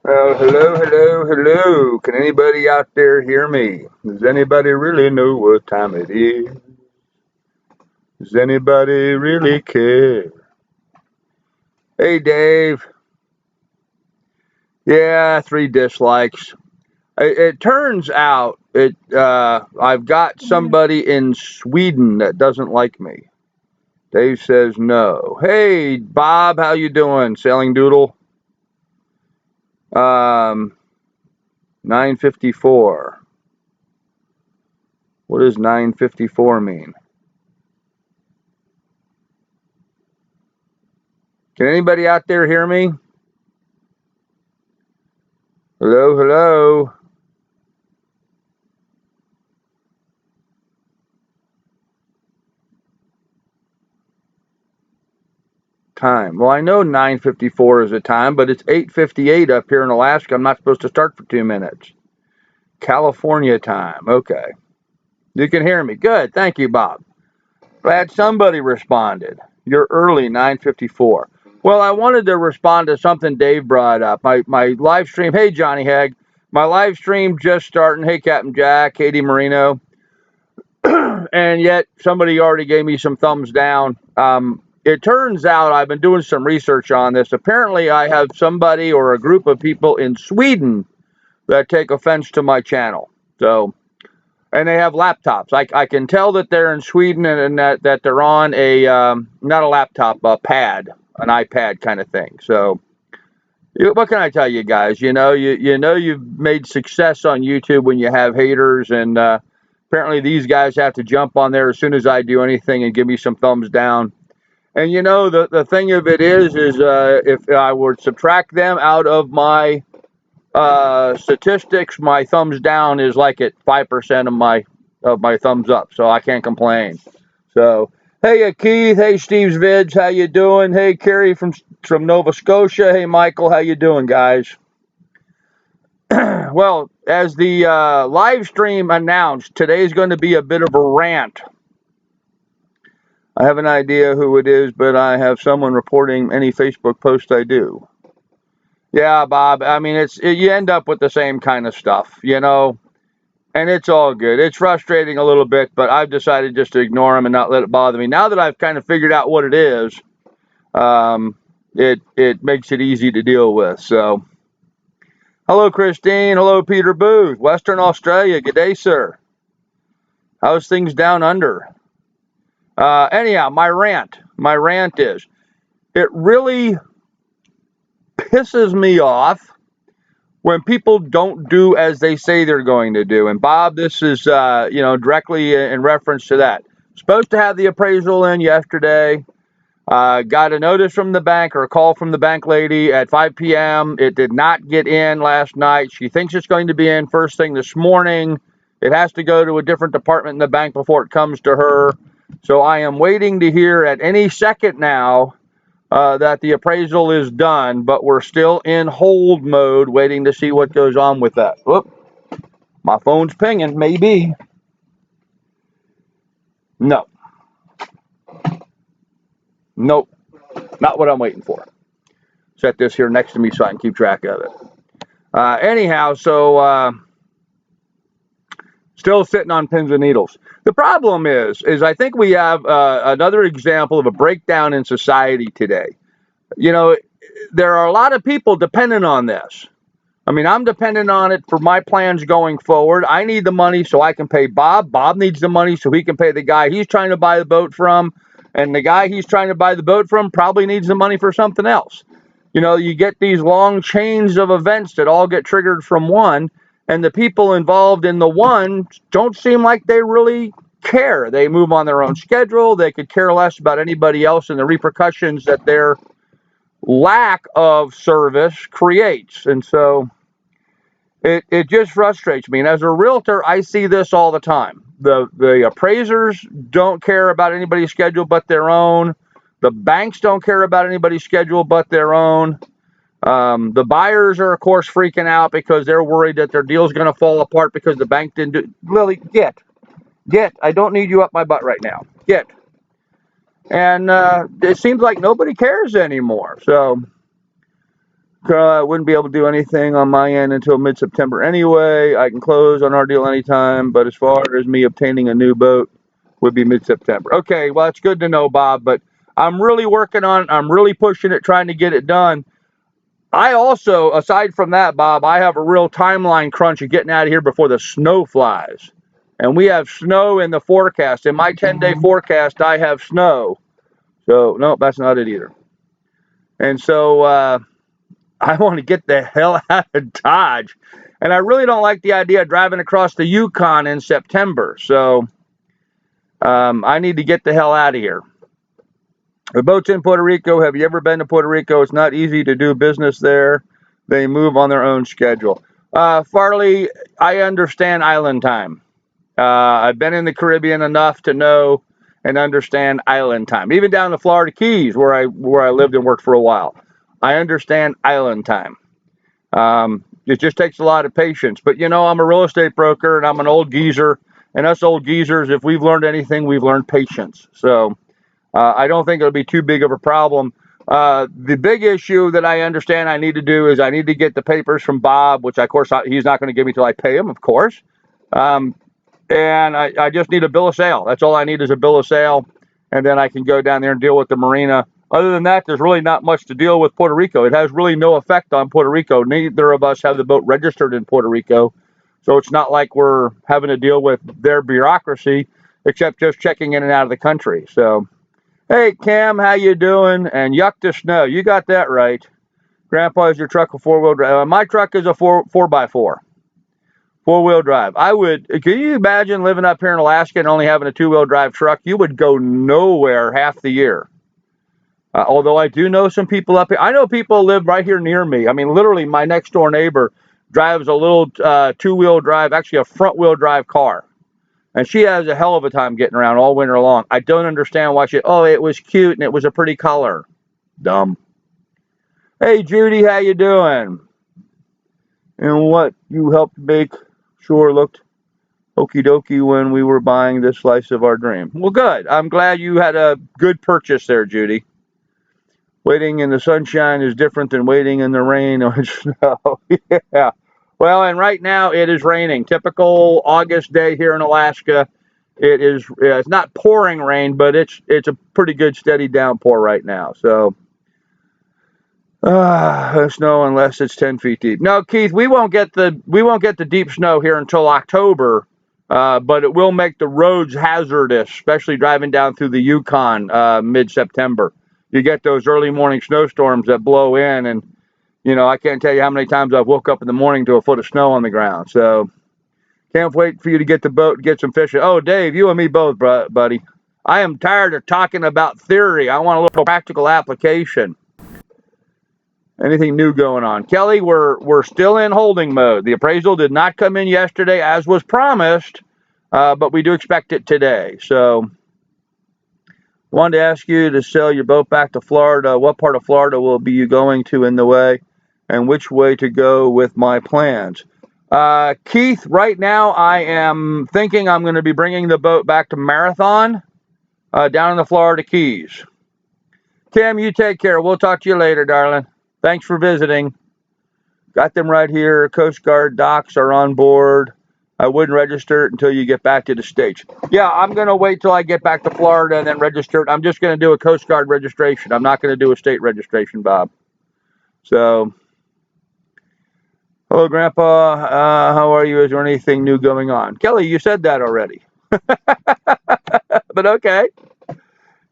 Hello, hello, hello. Can anybody out there hear me? Does anybody really know what time it is? Does anybody really care? Hey, Dave. Yeah, 3 dislikes. It turns out I've got somebody in Sweden that doesn't like me. Dave says no. Hey, Bob, how you doing? Sailing Doodle. 954. What does 954 mean? Can anybody out there hear me? Hello, hello. Time. Well, I know 9:54 is the time, but it's 8:58 up here in Alaska. I'm not supposed to start for 2 minutes. California time. Okay. You can hear me. Good. Thank you, Bob. Glad somebody responded. You're early, 9:54. Well, I wanted to respond to something Dave brought up. My live stream. Hey, Johnny Hegg. My live stream just starting. Hey, Captain Jack, Katie Marino. And yet somebody already gave me some thumbs down. It turns out I've been doing some research on this. Apparently, I have somebody or a group of people in Sweden that take offense to my channel. So, and they have laptops. I can tell that they're in Sweden and that they're on a not a laptop, a pad, an iPad kind of thing. So, what can I tell you guys? You know you've made success on YouTube when you have haters, and apparently these guys have to jump on there as soon as I do anything and give me some thumbs down. And the thing of it is if I were to subtract them out of my statistics, my thumbs down is like at 5% of my thumbs up, so I can't complain. So hey, Keith. Hey, Steve's Vids. How you doing? Hey, Kerry from Nova Scotia. Hey, Michael. How you doing, guys? Well, as the live stream announced, today's going to be a bit of a rant. I have an idea who it is, but I have someone reporting any Facebook post I do. Yeah, Bob. I mean, you end up with the same kind of stuff, and it's all good. It's frustrating a little bit, but I've decided just to ignore them and not let it bother me. Now that I've kind of figured out what it is, it makes it easy to deal with. So, hello, Christine. Hello, Peter Booth, Western Australia. Good day, sir. How's things down under? Anyhow, my rant. My rant is, it really pisses me off when people don't do as they say they're going to do. And Bob, this is directly in reference to that. Supposed to have the appraisal in yesterday. Got a notice from the bank or a call from the bank lady at 5 p.m. It did not get in last night. She thinks it's going to be in first thing this morning. It has to go to a different department in the bank before it comes to her. So I am waiting to hear at any second now that the appraisal is done, but we're still in hold mode waiting to see what goes on with that. Whoop, my phone's pinging, maybe. No. Nope. Not what I'm waiting for. Set this here next to me so I can keep track of it. Anyhow, so still sitting on pins and needles. The problem is I think we have another example of a breakdown in society today. There are a lot of people dependent on this. I mean, I'm dependent on it for my plans going forward. I need the money so I can pay Bob. Bob needs the money so he can pay the guy he's trying to buy the boat from. And the guy he's trying to buy the boat from probably needs the money for something else. You get these long chains of events that all get triggered from one, and the people involved in the one don't seem like they really care. They move on their own schedule. They could care less about anybody else and the repercussions that their lack of service creates. And so it just frustrates me. And as a realtor, I see this all the time. The appraisers don't care about anybody's schedule but their own. The banks don't care about anybody's schedule but their own. The buyers are, of course, freaking out because they're worried that their deal's going to fall apart because the bank didn't do. Lily, get. I don't need you up my butt right now. Get. And it seems like nobody cares anymore. So I wouldn't be able to do anything on my end until mid-September anyway. I can close on our deal anytime, but as far as me obtaining a new boat would be mid-September. Okay, well, it's good to know, Bob, but I'm really working on it. I'm really pushing it, trying to get it done. I also, aside from that, Bob, I have a real timeline crunch of getting out of here before the snow flies. And we have snow in the forecast. In my 10-day forecast, I have snow. So, no, that's not it either. And so I want to get the hell out of Dodge. And I really don't like the idea of driving across the Yukon in September. So I need to get the hell out of here. The boat's in Puerto Rico. Have you ever been to Puerto Rico? It's not easy to do business there. They move on their own schedule. Farley, I understand island time. I've been in the Caribbean enough to know and understand island time. Even down in the Florida Keys, where I lived and worked for a while, I understand island time. It just takes a lot of patience. But you know, I'm a real estate broker and I'm an old geezer. And us old geezers, if we've learned anything, we've learned patience. So I don't think it'll be too big of a problem. The big issue that I understand I need to do is I need to get the papers from Bob, which of course he's not going to give me till I pay him, of course. And I just need a bill of sale. That's all I need is a bill of sale. And then I can go down there and deal with the marina. Other than that, there's really not much to deal with Puerto Rico. It has really no effect on Puerto Rico. Neither of us have the boat registered in Puerto Rico. So it's not like we're having to deal with their bureaucracy, except just checking in and out of the country. So, hey, Cam, how you doing? And yuck to snow. You got that right. Grandpa, is your truck a four-wheel drive? My truck is a 4x4. Four-wheel drive. Can you imagine living up here in Alaska and only having a two-wheel drive truck? You would go nowhere half the year. Although I do know some people up here. I know people live right here near me. I mean, literally, my next door neighbor drives a little two-wheel drive, actually a front-wheel drive car. And she has a hell of a time getting around all winter long. I don't understand why it was cute and it was a pretty color. Dumb. Hey, Judy, how you doing? And what you helped make sure looked okie dokie when we were buying this slice of our dream. Well, good. I'm glad you had a good purchase there, Judy. Waiting in the sunshine is different than waiting in the rain or snow. Yeah. Well, and right now it is raining. Typical August day here in Alaska. It's not pouring rain, but it's a pretty good steady downpour right now. So snow unless it's 10 feet deep. No, Keith, we won't get the deep snow here until October. But it will make the roads hazardous, especially driving down through the Yukon mid-September. You get those early morning snowstorms that blow in, and I can't tell you how many times I've woke up in the morning to a foot of snow on the ground. So can't wait for you to get the boat and get some fishing. Oh, Dave, you and me both, buddy. I am tired of talking about theory. I want a little practical application. Anything new going on? Kelly, we're still in holding mode. The appraisal did not come in yesterday as was promised, but we do expect it today. So wanted to ask you to sell your boat back to Florida. What part of Florida will be you going to in the way, and which way to go with my plans? Keith, right now I am thinking I'm going to be bringing the boat back to Marathon down in the Florida Keys. Kim, you take care. We'll talk to you later, darling. Thanks for visiting. Got them right here. Coast Guard docs are on board. I wouldn't register it until you get back to the States. Yeah, I'm going to wait till I get back to Florida and then register it. I'm just going to do a Coast Guard registration. I'm not going to do a state registration, Bob. So, hello, Grandpa. How are you? Is there anything new going on? Kelly, you said that already. But okay.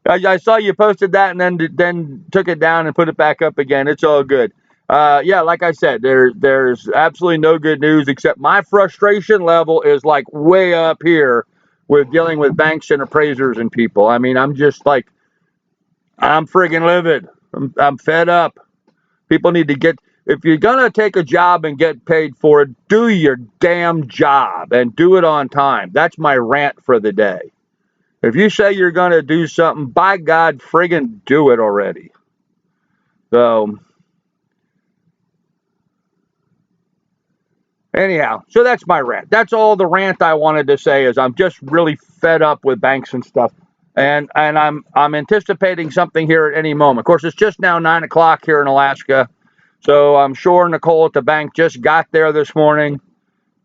I saw you posted that and then took it down and put it back up again. It's all good. Yeah, like I said, there's absolutely no good news except my frustration level is like way up here with dealing with banks and appraisers and people. I mean, I'm just like, I'm friggin' livid. I'm fed up. People need to if you're going to take a job and get paid for it, do your damn job and do it on time. That's my rant for the day. If you say you're going to do something, by God, friggin' do it already. So, anyhow, so that's my rant. That's all the rant I wanted to say is I'm just really fed up with banks and stuff. And I'm anticipating something here at any moment. Of course, it's just now 9 o'clock here in Alaska. So I'm sure Nicole at the bank just got there this morning.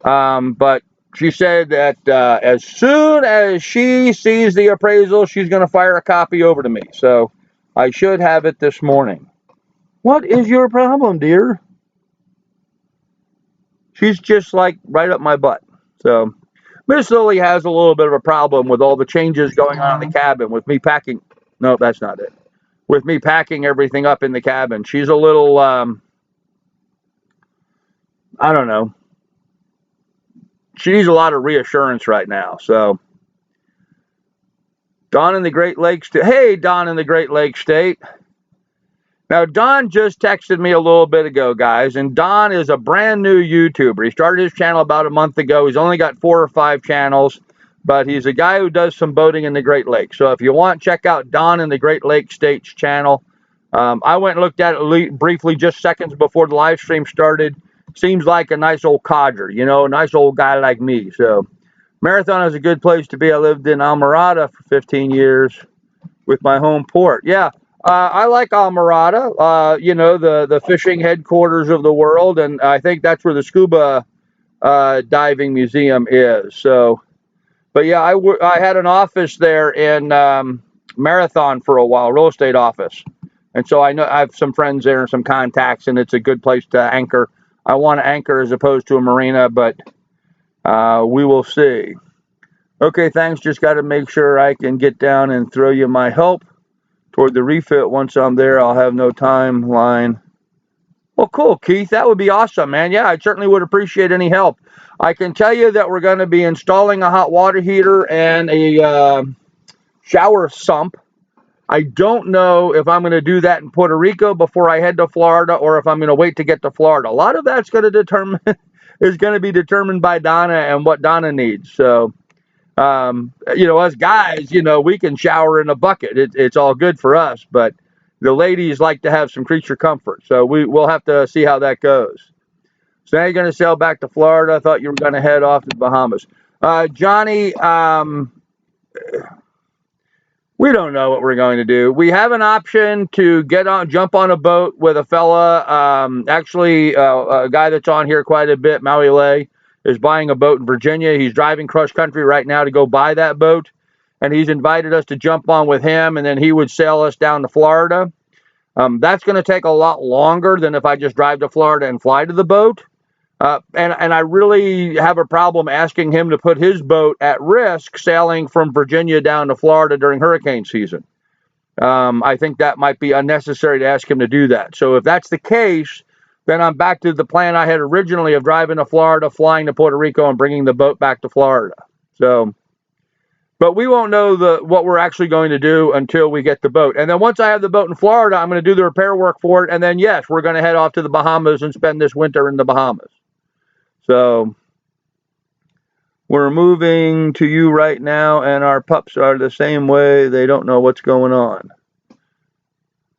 But she said that as soon as she sees the appraisal, she's going to fire a copy over to me. So I should have it this morning. What is your problem, dear? She's just like right up my butt. So Miss Lily has a little bit of a problem with all the changes going on in the cabin with me packing. No, that's not it. With me packing everything up in the cabin. She's a little, I don't know. She needs a lot of reassurance right now. So Don in the Great Lakes State. Hey, Don in the Great Lakes State. Now, Don just texted me a little bit ago, guys, and Don is a brand new YouTuber. He started his channel about a month ago. He's only got 4 or 5 channels, but he's a guy who does some boating in the Great Lakes. So if you want, check out Don in the Great Lakes State's channel. I went and looked at it briefly just seconds before the live stream started. Seems like a nice old codger, you know, a nice old guy like me. So Marathon is a good place to be. I lived in Almirada for 15 years with my home port. Yeah, I like Almirada, you know, the fishing headquarters of the world, and I think that's where the Scuba diving museum is. So, but yeah, I had an office there in Marathon for a while, real estate office. And so I know I have some friends there and some contacts, and it's a good place to anchor. I want to anchor as opposed to a marina, but we will see. Okay, thanks. Just got to make sure I can get down and throw you my help toward the refit. Once I'm there, I'll have no timeline. Well, cool, Keith. That would be awesome, man. Yeah, I certainly would appreciate any help. I can tell you that we're going to be installing a hot water heater and a shower sump. I don't know if I'm going to do that in Puerto Rico before I head to Florida or if I'm going to wait to get to Florida. A lot of that's going to be determined by Donna and what Donna needs. So, you know, us guys, you know, we can shower in a bucket. It's all good for us, but the ladies like to have some creature comfort. So we'll have to see how that goes. So now you're going to sail back to Florida. I thought you were going to head off to the Bahamas. Johnny, we don't know what we're going to do. We have an option to jump on a boat with a fella. Actually, a guy that's on here quite a bit, Maui-Lei, is buying a boat in Virginia. He's driving cross country right now to go buy that boat. And he's invited us to jump on with him, and then he would sail us down to Florida. That's going to take a lot longer than if I just drive to Florida and fly to the boat. And I really have a problem asking him to put his boat at risk sailing from Virginia down to Florida during hurricane season. I think that might be unnecessary to ask him to do that. So if that's the case, then I'm back to the plan I had originally of driving to Florida, flying to Puerto Rico, and bringing the boat back to Florida. So, but we won't know what we're actually going to do until we get the boat. And then once I have the boat in Florida, I'm going to do the repair work for it. And then, yes, we're going to head off to the Bahamas and spend this winter in the Bahamas. So we're moving to you right now, and our pups are the same way. They don't know what's going on.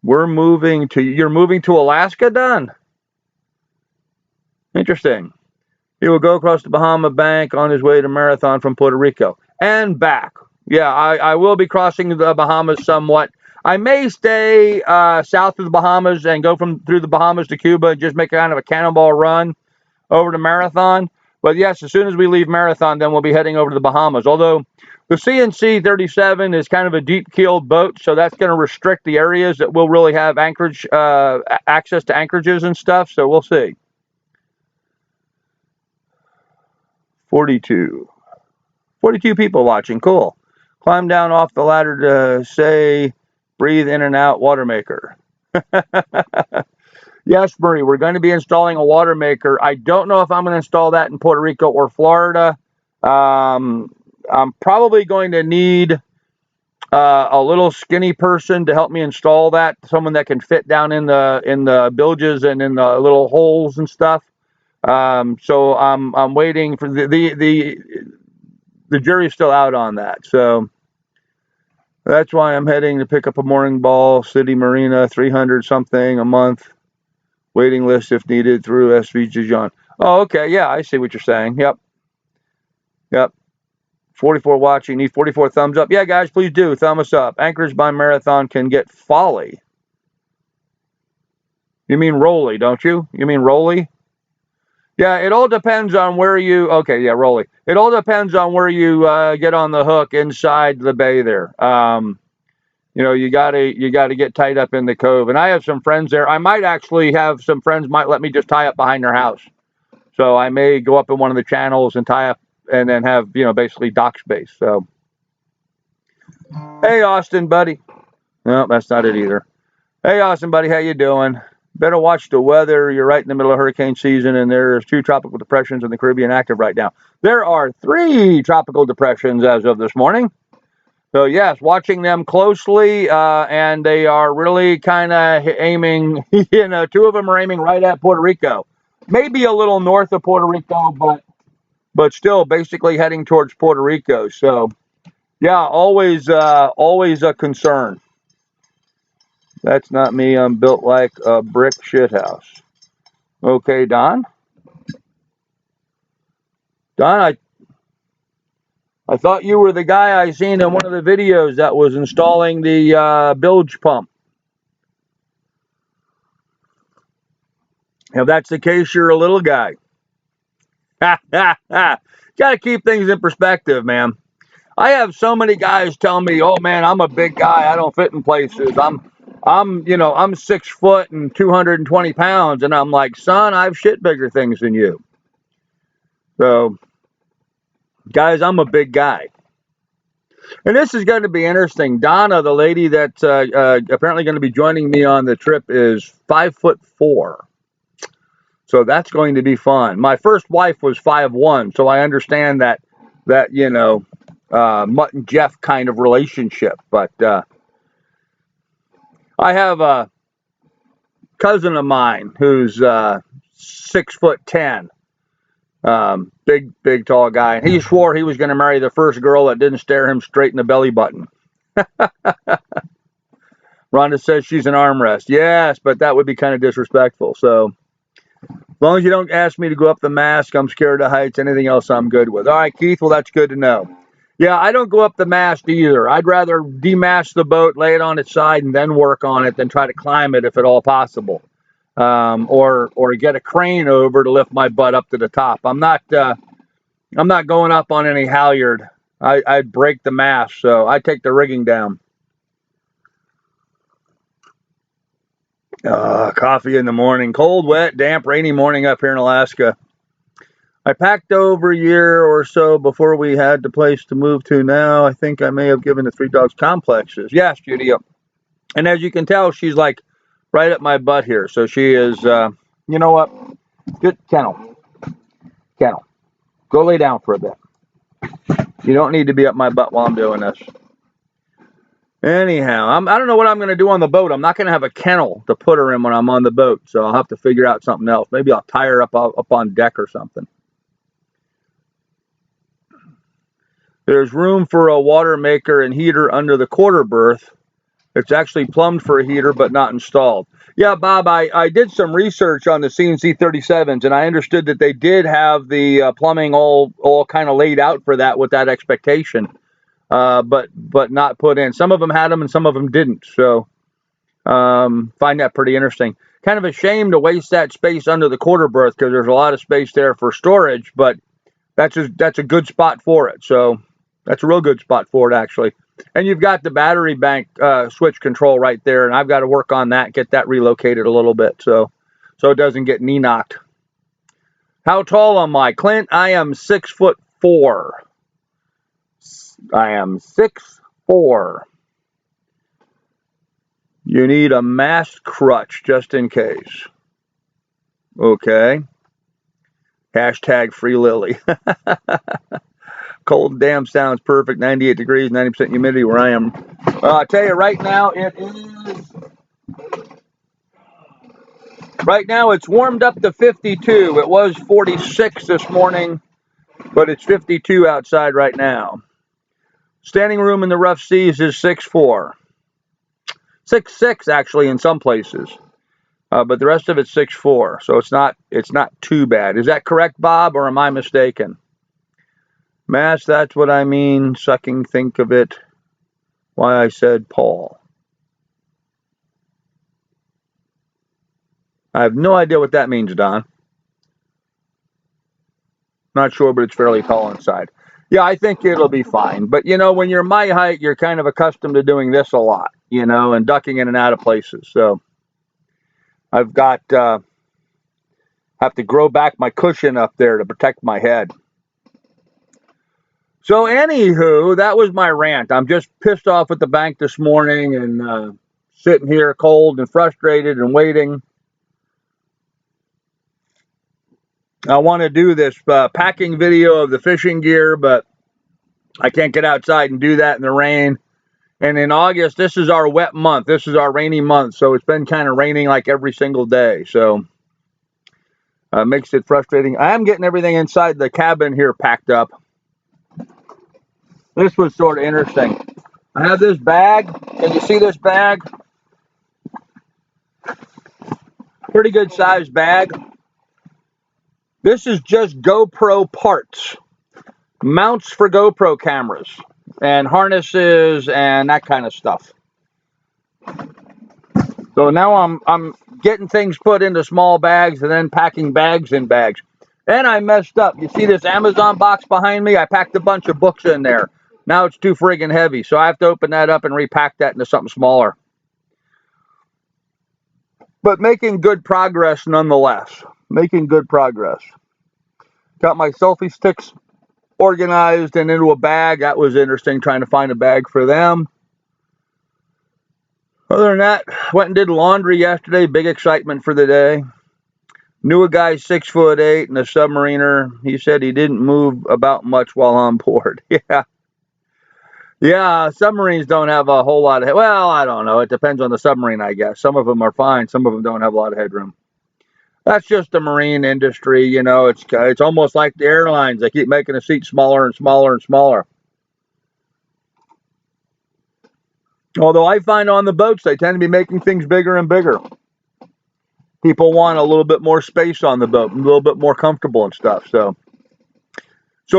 You're moving to Alaska, Don? Interesting. He will go across the Bahama Bank on his way to Marathon from Puerto Rico and back. Yeah, I will be crossing the Bahamas somewhat. I may stay south of the Bahamas and go through the Bahamas to Cuba and just make kind of a cannonball run over to Marathon. But yes, as soon as we leave Marathon, then we'll be heading over to the Bahamas. Although the CNC 37 is kind of a deep-keeled boat, so that's going to restrict the areas that we'll really have anchorage access to anchorages and stuff. So we'll see. 42 people watching. Cool. Climb down off the ladder to say, breathe in and out, water maker. Yes, Marie, we're going to be installing a water maker. I don't know if I'm going to install that in Puerto Rico or Florida. I'm probably going to need a little skinny person to help me install that. Someone that can fit down in the bilges and in the little holes and stuff. So I'm waiting for the jury's still out on that. So that's why I'm heading to pick up a mooring ball, City Marina, 300 something a month. Waiting list if needed through SV Dijon. Oh, okay. Yeah, I see what you're saying. Yep. 44 watching. Need 44 thumbs up. Yeah, guys, please do. Thumb us up. Anchorage by Marathon can get folly. You mean Rolly, don't you? You mean Rolly? Yeah, it all depends on where you. Okay, yeah, Rolly. It all depends on where you get on the hook inside the bay there. You gotta get tied up in the cove. And I have some friends there. I might actually have some friends might let me just tie up behind their house. So I may go up in one of the channels and tie up, and then have basically dock space. So hey, Austin, buddy. No, that's not it either. Hey, Austin, buddy, how you doing? Better watch the weather. You're right in the middle of hurricane season, and there's 2 tropical depressions in the Caribbean active right now. There are 3 tropical depressions as of this morning. So yes, watching them closely, and they are really kind of aiming. 2 of them are aiming right at Puerto Rico, maybe a little north of Puerto Rico, but still basically heading towards Puerto Rico. So yeah, always a concern. That's not me. I'm built like a brick shithouse. Okay, Don. Don, I thought you were the guy I seen in one of the videos that was installing the bilge pump. If that's the case, you're a little guy. Ha ha ha. Got to keep things in perspective, man. I have so many guys tell me, "Oh man, I'm a big guy. I don't fit in places. I'm 6 foot and 220 pounds," and I'm like, "Son, I've shit bigger things than you." So, guys, I'm a big guy. And this is going to be interesting. Donna, the lady that's apparently going to be joining me on the trip, is 5'4". So that's going to be fun. My first wife was 5'1", so I understand that Mutt and Jeff kind of relationship. But I have a cousin of mine who's 6'10". Big tall guy. And he swore he was going to marry the first girl that didn't stare him straight in the belly button. Rhonda says she's an armrest. Yes, but that would be kind of disrespectful. So as long as you don't ask me to go up the mast, I'm scared of heights. Anything else I'm good with. All right, Keith, well, that's good to know. Yeah, I don't go up the mast either. I'd rather demast the boat, lay it on its side, and then work on it than try to climb it if at all possible. Or get a crane over to lift my butt up to the top. I'm not going up on any halyard. I'd break the mast, so I take the rigging down. Coffee in the morning. Cold, wet, damp, rainy morning up here in Alaska. I packed over a year or so before we had the place to move to now. I think I may have given the 3 dogs complexes. Yes, Judy. And as you can tell, she's like right at my butt here. So she is, you know what? Good kennel. Go lay down for a bit. You don't need to be up my butt while I'm doing this. Anyhow, I don't know what I'm going to do on the boat. I'm not going to have a kennel to put her in when I'm on the boat, so I'll have to figure out something else. Maybe I'll tie her up on deck or something. There's room for a water maker and heater under the quarter berth. It's actually plumbed for a heater, but not installed. Yeah, Bob, I did some research on the CNC 37s, and I understood that they did have the plumbing all kind of laid out for that with that expectation. But not put in. Some of them had them and some of them didn't. So find that pretty interesting. Kind of a shame to waste that space under the quarter berth because there's a lot of space there for storage, but that's a good spot for it. So that's a real good spot for it, actually. And you've got the battery bank switch control right there, and I've got to work on that, get that relocated a little bit so it doesn't get knee knocked. How tall am I, Clint? I am 6'4". I am 6'4". You need a mast crutch just in case. Okay. Hashtag free Lily. Cold damn sounds perfect. 98 degrees, 90% humidity where I am. I'll tell you right now, right now it's warmed up to 52. It was 46 this morning, but it's 52 outside right now. Standing room in the rough seas is 6'4". 6'6" actually in some places, but the rest of it's 6'4". So it's not too bad. Is that correct, Bob, or am I mistaken? Mass, that's what I mean. Sucking, think of it. Why I said Paul. I have no idea what that means, Don. Not sure, but it's fairly tall inside. Yeah, I think it'll be fine. But, you know, when you're my height, you're kind of accustomed to doing this a lot, you know, and ducking in and out of places. So I've got, have to grow back my cushion up there to protect my head. So, anywho, that was my rant. I'm just pissed off at the bank this morning and sitting here cold and frustrated and waiting. I want to do this packing video of the fishing gear, but I can't get outside and do that in the rain. And in August, this is our wet month. This is our rainy month. So it's been kind of raining like every single day. So makes it frustrating. I am getting everything inside the cabin here packed up. This was sort of interesting. I have this bag. Can you see this bag? Pretty good sized bag. This is just GoPro parts. Mounts for GoPro cameras and harnesses and that kind of stuff. So now I'm getting things put into small bags and then packing bags in bags. And I messed up. You see this Amazon box behind me? I packed a bunch of books in there. Now it's too friggin' heavy, so I have to open that up and repack that into something smaller. But making good progress nonetheless. Making good progress. Got my selfie sticks organized and into a bag. That was interesting, trying to find a bag for them. Other than that, went and did laundry yesterday. Big excitement for the day. Knew a guy 6'8" and a submariner. He said he didn't move about much while on board. Yeah. Yeah, submarines don't have a whole lot of, well, I don't know. It depends on the submarine, I guess. Some of them are fine. Some of them don't have a lot of headroom. That's just the marine industry, you know. It's almost like the airlines. They keep making the seats smaller and smaller and smaller. Although I find on the boats, they tend to be making things bigger and bigger. People want a little bit more space on the boat, a little bit more comfortable and stuff. So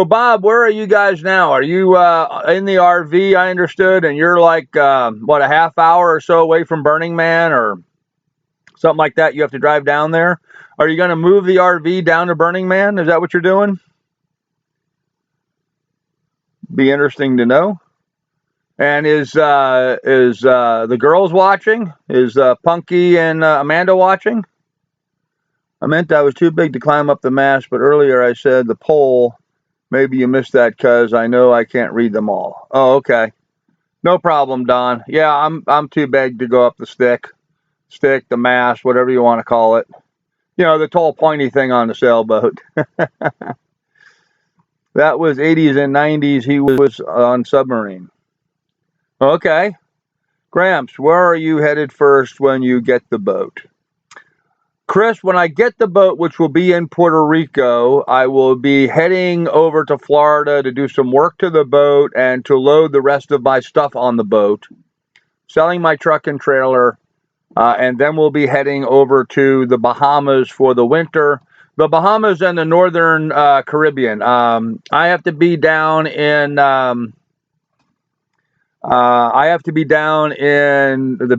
Bob, where are you guys now? Are you in the RV? I understood, and you're like what, a half hour or so away from Burning Man or something like that. You have to drive down there. Are you going to move the RV down to Burning Man? Is that what you're doing? Be interesting to know. And is the girls watching? Is Punky and Amanda watching? I meant I was too big to climb up the mast, but earlier I said the pole. Maybe you missed that because I know I can't read them all. Oh, okay. No problem, Don. Yeah, I'm too big to go up the stick, the mast, whatever you want to call it. You know, the tall pointy thing on the sailboat. That was 80s and 90s. He was on submarine. Okay. Gramps, where are you headed first when you get the boat? Chris, when I get the boat, which will be in Puerto Rico, I will be heading over to Florida to do some work to the boat and to load the rest of my stuff on the boat, selling my truck and trailer, and then we'll be heading over to the Bahamas for the winter. The Bahamas and the Northern Caribbean. I have to be down in the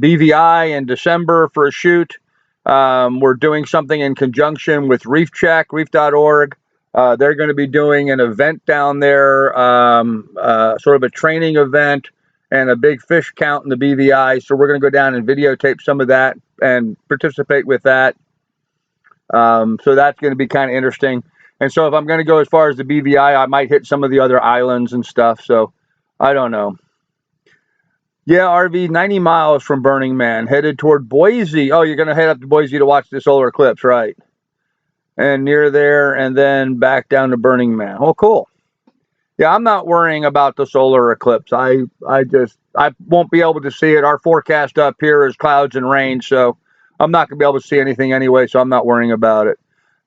BVI in December for a shoot. We're doing something in conjunction with Reef.org. They're going to be doing an event down there, sort of a training event and a big fish count in the BVI. So we're going to go down and videotape some of that and participate with that. So that's going to be kind of interesting. And so if I'm going to go as far as the BVI, I might hit some of the other islands and stuff. So I don't know. Yeah, RV, 90 miles from Burning Man, headed toward Boise. Oh, you're going to head up to Boise to watch the solar eclipse, right? And near there, and then back down to Burning Man. Oh, cool. Yeah, I'm not worrying about the solar eclipse. I won't be able to see it. Our forecast up here is clouds and rain, so I'm not going to be able to see anything anyway, so I'm not worrying about it.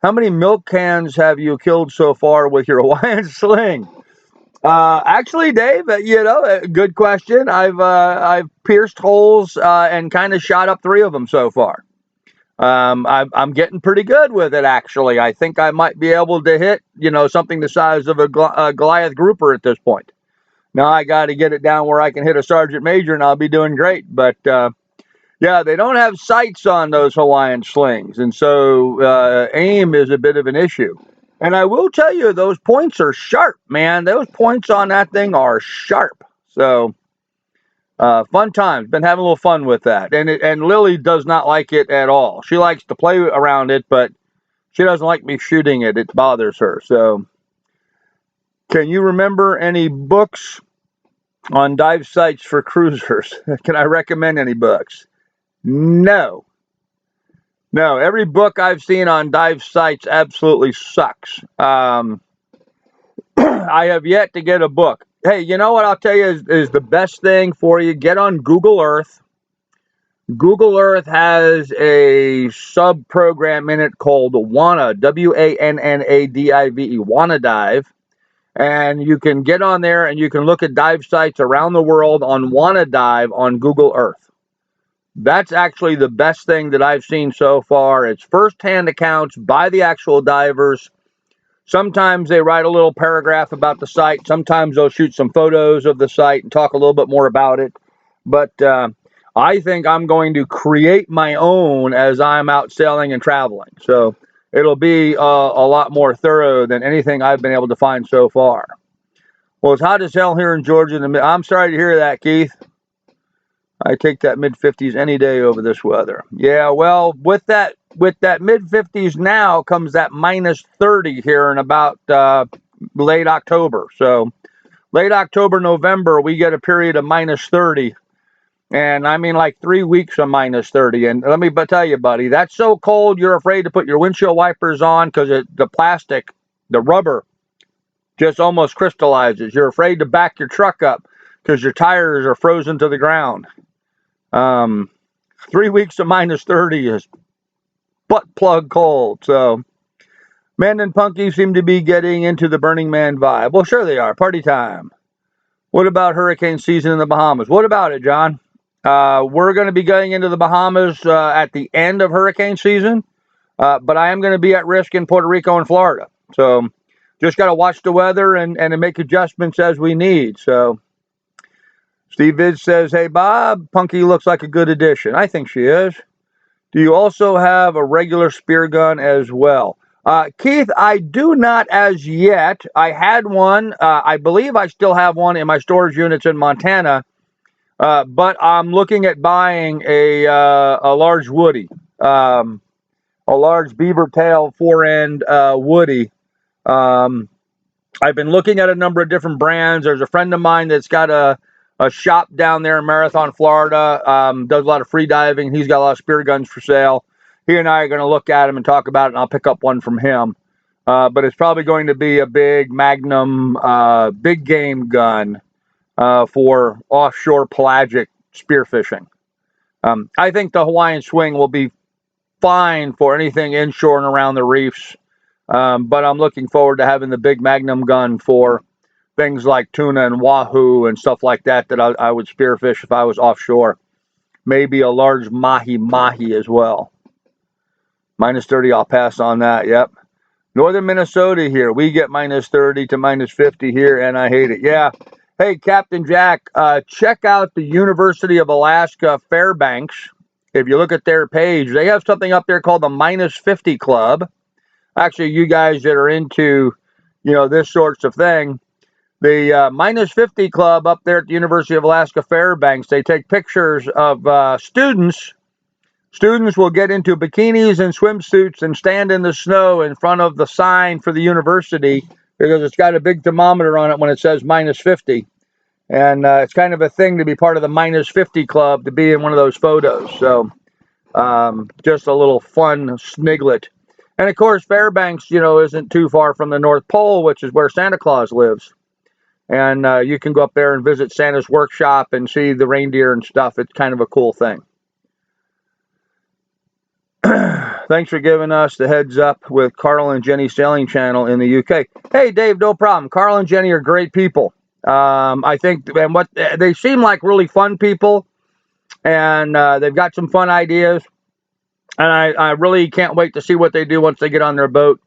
How many milk cans have you killed so far with your Hawaiian sling? Actually, Dave, you know, good question. I've pierced holes and kind of shot up 3 of them so far. I'm getting pretty good with it, actually. I think I might be able to hit, you know, something the size of a Goliath grouper at this point. Now I got to get it down where I can hit a sergeant major, and I'll be doing great. But Yeah, they don't have sights on those Hawaiian slings, and so aim is a bit of an issue. And I will tell you, those points are sharp, man. Those points on that thing are sharp. So fun times. Been having a little fun with that. And Lily does not like it at all. She likes to play around it, but she doesn't like me shooting it. It bothers her. So, can you remember any books on dive sites for cruisers? Can I recommend any books? No. No, every book I've seen on dive sites absolutely sucks. I have yet to get a book. Hey, you know what I'll tell you is the best thing for you? Get on Google Earth. Google Earth has a sub program in it called Wanna, WANNADIVE, Wanna Dive. And you can get on there and you can look at dive sites around the world on Wanna Dive on Google Earth. That's actually the best thing that I've seen so far. It's firsthand accounts by the actual divers. Sometimes they write a little paragraph about the site. Sometimes they'll shoot some photos of the site and talk a little bit more about it. But I think I'm going to create my own as I'm out sailing and traveling. So it'll be a lot more thorough than anything I've been able to find so far. Well, it's hot as hell here in Georgia. I'm sorry to hear that, Keith. I take that mid-50s any day over this weather. Yeah, well, with that mid-50s now comes that minus 30 here in about late October. So late October, November, we get a period of minus 30. And I mean like 3 weeks of minus 30. And let me tell you, buddy, that's so cold you're afraid to put your windshield wipers on because the plastic, the rubber, just almost crystallizes. You're afraid to back your truck up because your tires are frozen to the ground. 3 weeks of minus 30 is butt plug cold. So, Men and Punky seem to be getting into the Burning Man vibe. Well, sure they are. Party time. What about hurricane season in the Bahamas? What about it, John? We're going to be going into the Bahamas at the end of hurricane season, but I am going to be at risk in Puerto Rico and Florida. So, just got to watch the weather and make adjustments as we need. So, Steve Vids says, hey, Bob, Punky looks like a good addition. I think she is. Do you also have a regular spear gun as well? Keith, I do not as yet. I had one. I believe I still have one in my storage units in Montana, but I'm looking at buying a large woody, a large beaver tail 4-end woody. I've been looking at a number of different brands. There's a friend of mine that's got a shop down there in Marathon, Florida, does a lot of free diving. He's got a lot of spear guns for sale. He and I are going to look at them and talk about it, and I'll pick up one from him. But it's probably going to be a big Magnum, big game gun for offshore pelagic spearfishing. I think the Hawaiian swing will be fine for anything inshore and around the reefs. But I'm looking forward to having the big Magnum gun for things like tuna and wahoo and stuff like that I would spearfish if I was offshore. Maybe a large mahi-mahi as well. Minus 30, I'll pass on that. Yep. Northern Minnesota here. We get minus 30 to minus 50 here, and I hate it. Yeah. Hey, Captain Jack, check out the University of Alaska Fairbanks. If you look at their page, they have something up there called the minus 50 Club. Actually, you guys that are into, this sorts of thing, the minus 50 Club up there at the University of Alaska Fairbanks, they take pictures of students. Students will get into bikinis and swimsuits and stand in the snow in front of the sign for the university because it's got a big thermometer on it when it says minus 50. And it's kind of a thing to be part of the minus 50 Club, to be in one of those photos. So just a little fun sniglet. And of course, Fairbanks, isn't too far from the North Pole, which is where Santa Claus lives. And you can go up there and visit Santa's workshop and see the reindeer and stuff. It's kind of a cool thing. Thanks for giving us the heads up with Carl and Jenny Sailing Channel in the UK. Hey, Dave, no problem. Carl and Jenny are great people. I think, and what they seem like really fun people, and they've got some fun ideas. And I really can't wait to see what they do once they get on their boat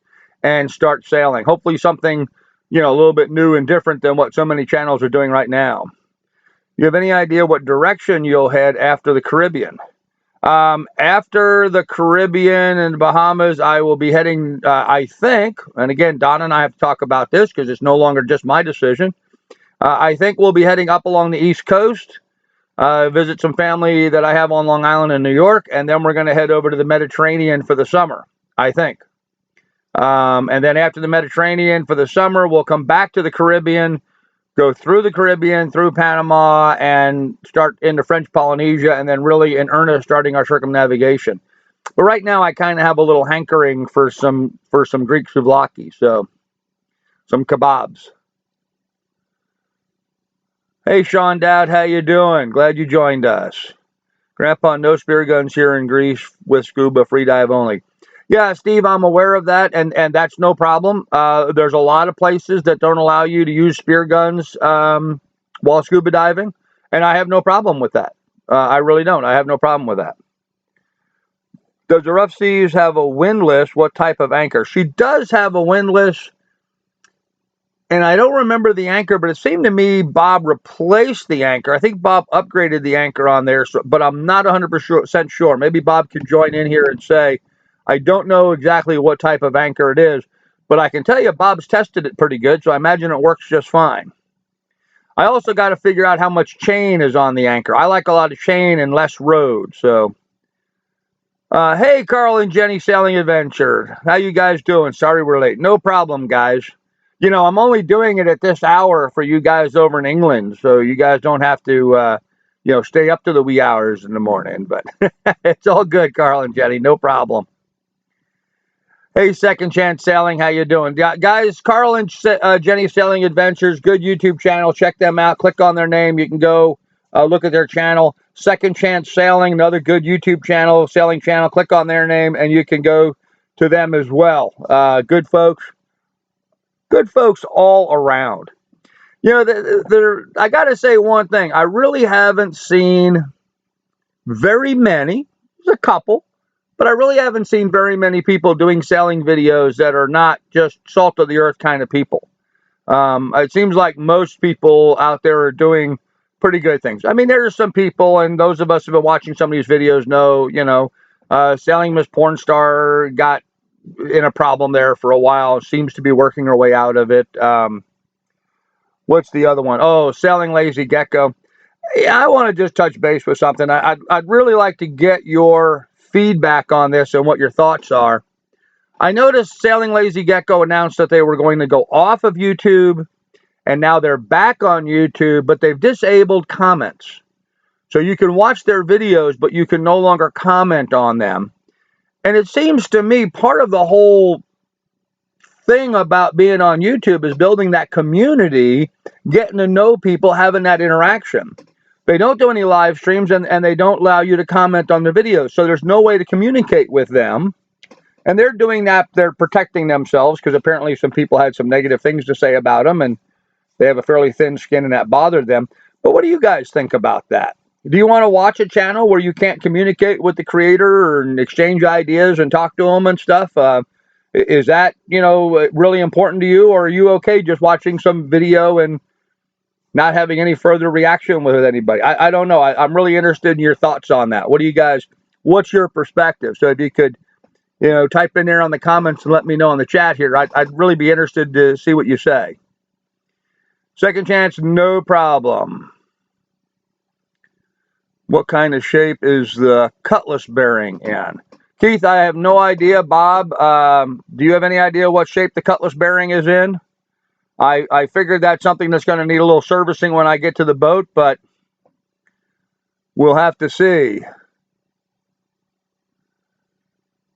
and start sailing. Hopefully something, a little bit new and different than what so many channels are doing right now. You have any idea what direction you'll head after the Caribbean? After the Caribbean and Bahamas, I will be heading, I think, and again, Donna and I have to talk about this because it's no longer just my decision. I think we'll be heading up along the East Coast, visit some family that I have on Long Island in New York, and then we're going to head over to the Mediterranean for the summer, I think. And then after the Mediterranean for the summer, we'll come back to the Caribbean, go through the Caribbean, through Panama, and start into French Polynesia, and then really in earnest starting our circumnavigation. But right now, I kind of have a little hankering for some Greek souvlaki, so some kebabs. Hey, Sean Dad, how you doing? Glad you joined us. Grandpa, no spear guns here in Greece with scuba, free dive only. Yeah, Steve, I'm aware of that, and that's no problem. There's a lot of places that don't allow you to use spear guns while scuba diving, and I have no problem with that. I really don't. I have no problem with that. Does the Rough Seas have a windlass? What type of anchor? She does have a windlass, and I don't remember the anchor, but it seemed to me Bob replaced the anchor. I think Bob upgraded the anchor on there, but I'm not 100% sure. Maybe Bob can join in here and say, I don't know exactly what type of anchor it is, but I can tell you Bob's tested it pretty good, so I imagine it works just fine. I also got to figure out how much chain is on the anchor. I like a lot of chain and less road, so... hey, Carl and Jenny Sailing Adventure. How you guys doing? Sorry we're late. No problem, guys. You know, I'm only doing it at this hour for you guys over in England, so you guys don't have to, stay up to the wee hours in the morning. But it's all good, Carl and Jenny. No problem. Hey, Second Chance Sailing. How you doing? Guys, Carl and Jenny Sailing Adventures, good YouTube channel. Check them out. Click on their name. You can go look at their channel. Second Chance Sailing, another good YouTube channel, sailing channel. Click on their name, and you can go to them as well. Good folks. Good folks all around. You know, I got to say one thing. I really haven't seen very many. There's a couple. But I really haven't seen very many people doing sailing videos that are not just salt of the earth kind of people. It seems like most people out there are doing pretty good things. I mean, there's some people, and those of us who have been watching some of these videos know, Sailing Miss Porn Star got in a problem there for a while, seems to be working her way out of it. What's the other one? Oh, Sailing Lazy Gecko. Yeah, I want to just touch base with something. I'd really like to get your feedback on this and what your thoughts are. I noticed Sailing Lazy Gecko announced that they were going to go off of YouTube, and now they're back on YouTube, but they've disabled comments. So you can watch their videos, but you can no longer comment on them. And it seems to me part of the whole thing about being on YouTube is building that community, getting to know people, having that interaction. They don't do any live streams, and they don't allow you to comment on the videos. So there's no way to communicate with them. And they're doing that. They're protecting themselves because apparently some people had some negative things to say about them, and they have a fairly thin skin, and that bothered them. But what do you guys think about that? Do you want to watch a channel where you can't communicate with the creator and exchange ideas and talk to them and stuff? Is that, really important to you, or are you okay just watching some video and not having any further reaction with anybody? I don't know. I'm really interested in your thoughts on that. What's your perspective? So if you could, type in there on the comments and let me know in the chat here. I'd really be interested to see what you say. Second Chance, no problem. What kind of shape is the cutlass bearing in? Keith, I have no idea. Bob, do you have any idea what shape the cutlass bearing is in? I figured that's something that's going to need a little servicing when I get to the boat, but we'll have to see.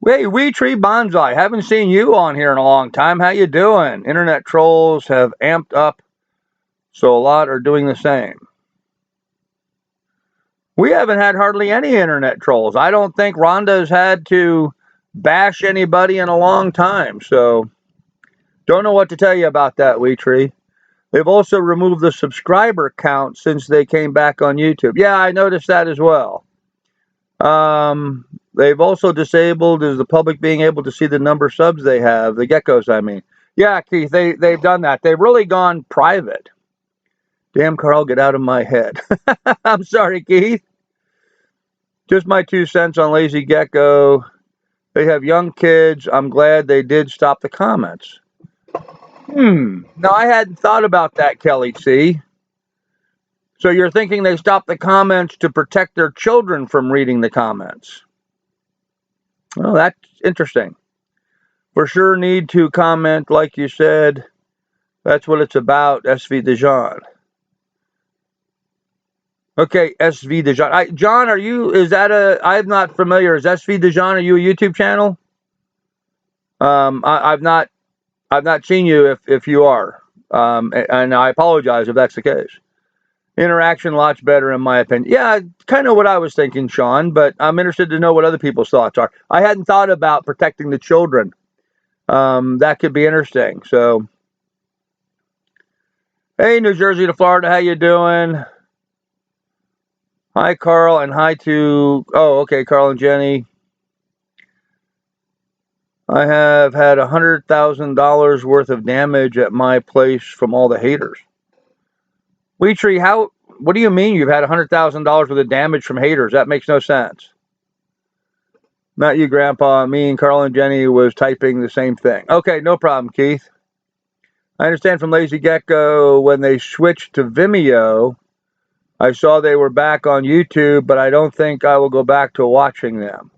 Hey, Wee Tree Bonsai, haven't seen you on here in a long time. How you doing? Internet trolls have amped up, so a lot are doing the same. We haven't had hardly any internet trolls. I don't think Rhonda's had to bash anybody in a long time, so don't know what to tell you about that, Wee Tree. They've also removed the subscriber count since they came back on YouTube. Yeah, I noticed that as well. They've also disabled is the public being able to see the number of subs they have, the geckos, I mean. Yeah, Keith, they've done that. They've really gone private. Damn, Carl, get out of my head. I'm sorry, Keith. Just my 2 cents on Lazy Gecko. They have young kids. I'm glad they did stop the comments. Now, I hadn't thought about that, Kelly C. So you're thinking they stopped the comments to protect their children from reading the comments? Well, that's interesting. For sure need to comment, like you said. That's what it's about, SV Dijon. Okay, SV Dijon. John, I'm not familiar. Is SV Dijon, are you a YouTube channel? I've not seen you if you are. And I apologize if that's the case. Interaction lots better in my opinion. Yeah, kind of what I was thinking, Sean, but I'm interested to know what other people's thoughts are. I hadn't thought about protecting the children. That could be interesting. So, hey, New Jersey to Florida, how you doing? Hi, Carl, and hi to, okay, Carl and Jenny. I have had $100,000 worth of damage at my place from all the haters. Weetree, what do you mean you've had $100,000 worth of damage from haters? That makes no sense. Not you, Grandpa. Me and Carl and Jenny was typing the same thing. Okay, no problem, Keith. I understand from Lazy Gecko when they switched to Vimeo, I saw they were back on YouTube, but I don't think I will go back to watching them.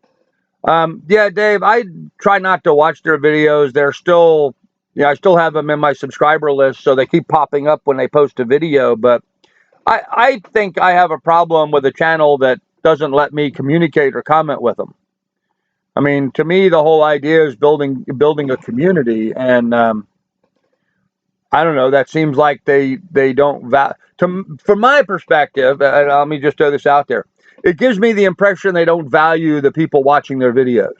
Yeah, Dave, I try not to watch their videos. They're still, I still have them in my subscriber list, so they keep popping up when they post a video. But I think I have a problem with a channel that doesn't let me communicate or comment with them. I mean, to me, the whole idea is building a community, and I don't know. That seems like they don't from my perspective. Let me just throw this out there. It gives me the impression they don't value the people watching their videos.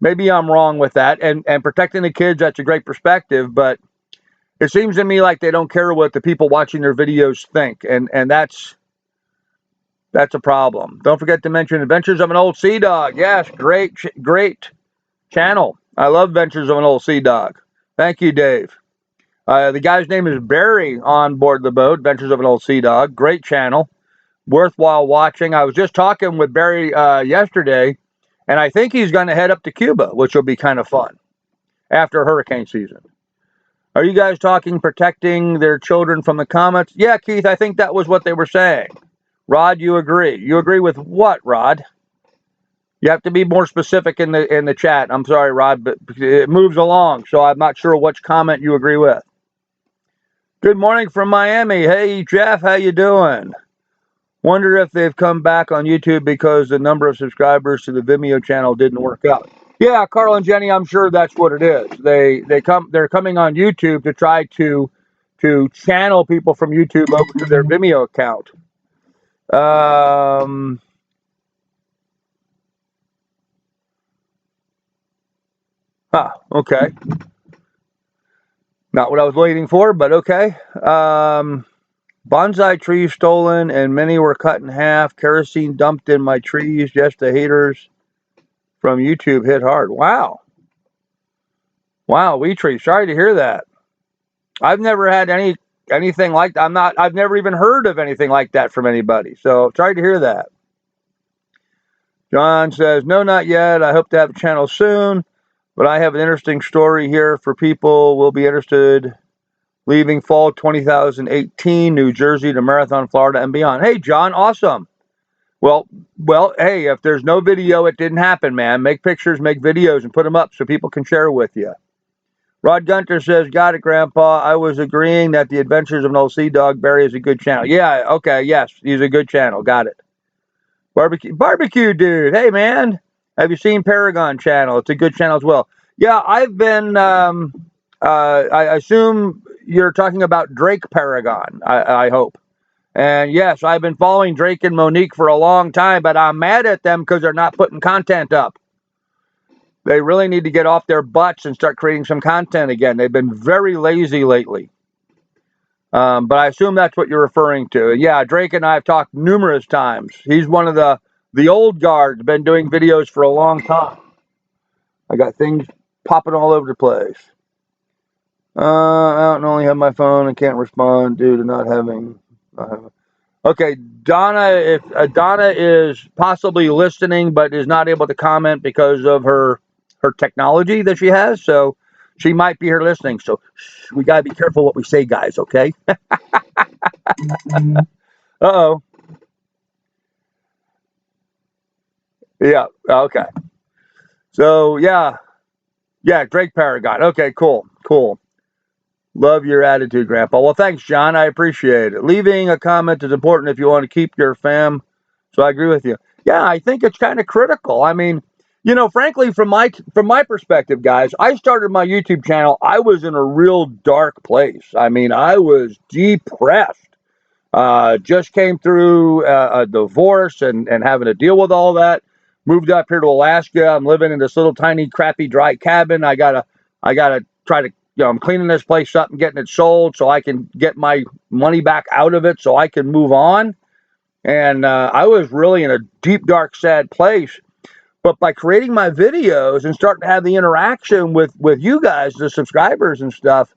Maybe I'm wrong with that. And protecting the kids, that's a great perspective, but it seems to me like they don't care what the people watching their videos think, and that's a problem. Don't forget to mention Adventures of an Old Sea Dog. Yes, great channel. I love Adventures of an Old Sea Dog. Thank you, Dave. The guy's name is Barry on board the boat, Adventures of an Old Sea Dog. Great channel. Worthwhile watching. I was just talking with Barry yesterday, and I think he's going to head up to Cuba, which will be kind of fun after hurricane season. Are you guys talking protecting their children from the comments? Yeah, Keith, I think that was what they were saying. Rod, you agree? You agree with what, Rod? You have to be more specific in the chat. I'm sorry, Rod, but it moves along, so I'm not sure which comment you agree with. Good morning from Miami. Hey, Jeff, how you doing? Wonder if they've come back on YouTube because the number of subscribers to the Vimeo channel didn't work out. Yeah, Carl and Jenny, I'm sure that's what it is. They're coming on YouTube to try to channel people from YouTube over to their Vimeo account. Okay. Not what I was waiting for, but okay. Bonsai trees stolen and many were cut in half. Kerosene dumped in my trees. Yes, the haters from YouTube hit hard. Wow. Wow, Weetree. Sorry to hear that. I've never had anything like that. I've never even heard of anything like that from anybody. So sorry to hear that. John says, no, not yet. I hope to have a channel soon, but I have an interesting story here for people will be interested. Leaving fall 2018, New Jersey to Marathon, Florida, and beyond. Hey, John, awesome. Well, hey, if there's no video, it didn't happen, man. Make pictures, make videos, and put them up so people can share with you. Rod Gunter says, got it, Grandpa. I was agreeing that the Adventures of an Old Sea Dog Barry is a good channel. Yeah, okay, yes, he's a good channel. Got it. Barbecue dude. Hey, man. Have you seen Paragon channel? It's a good channel as well. Yeah, I've been, I assume you're talking about Drake Paragon, I hope. And yes, I've been following Drake and Monique for a long time, but I'm mad at them because they're not putting content up. They really need to get off their butts and start creating some content again. They've been very lazy lately. But I assume that's what you're referring to. Yeah, Drake and I have talked numerous times. He's one of the old guard, been doing videos for a long time. I got things popping all over the place. I don't only have my phone and can't respond due to not having. Okay, Donna, if Donna is possibly listening but is not able to comment because of her technology that she has, so she might be here listening. So we gotta be careful what we say, guys. Okay. Uh-oh. Yeah. Okay. So yeah, Drake Paragon. Okay, cool. Love your attitude, Grandpa. Well, thanks, John. I appreciate it. Leaving a comment is important if you want to keep your fam. So I agree with you. Yeah, I think it's kind of critical. I mean, frankly, from my perspective, guys, I started my YouTube channel. I was in a real dark place. I mean, I was depressed. Just came through a divorce and having to deal with all that. Moved up here to Alaska. I'm living in this little tiny crappy dry cabin. I gotta try to I'm cleaning this place up and getting it sold so I can get my money back out of it so I can move on. And I was really in a deep, dark, sad place. But by creating my videos and starting to have the interaction with you guys, the subscribers and stuff,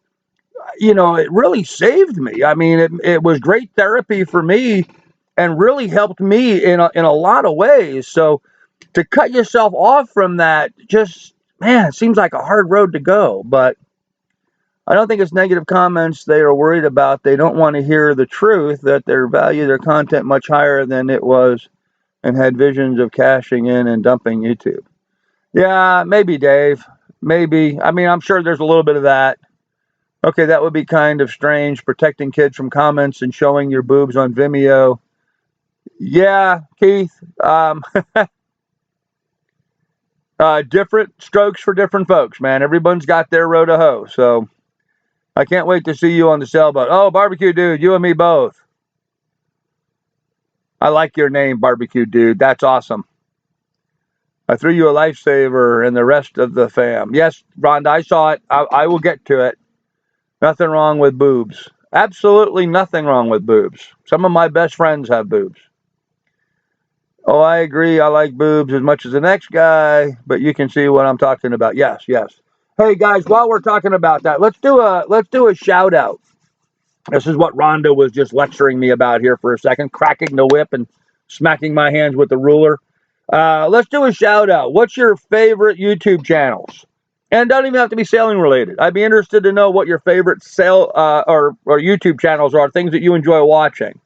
it really saved me. I mean, it was great therapy for me and really helped me in a lot of ways. So to cut yourself off from that, just, man, it seems like a hard road to go. But I don't think it's negative comments they are worried about. They don't want to hear the truth that they value their content much higher than it was and had visions of cashing in and dumping YouTube. Yeah, maybe, Dave. Maybe. I mean, I'm sure there's a little bit of that. Okay, that would be kind of strange, protecting kids from comments and showing your boobs on Vimeo. Yeah, Keith. Different strokes for different folks, man. Everyone's got their row to hoe. So I can't wait to see you on the sailboat. Oh, barbecue dude, you and me both. I like your name, barbecue dude. That's awesome. I threw you a lifesaver and the rest of the fam. Yes, Rhonda, I saw it. I will get to it. Nothing wrong with boobs. Absolutely nothing wrong with boobs. Some of my best friends have boobs. Oh, I agree. I like boobs as much as the next guy, but you can see what I'm talking about. Yes. Hey guys, while we're talking about that, let's do a shout out. This is what Rhonda was just lecturing me about here for a second, cracking the whip and smacking my hands with the ruler. Let's do a shout out. What's your favorite YouTube channels? And don't even have to be sailing related. I'd be interested to know what your favorite sail or YouTube channels are, things that you enjoy watching.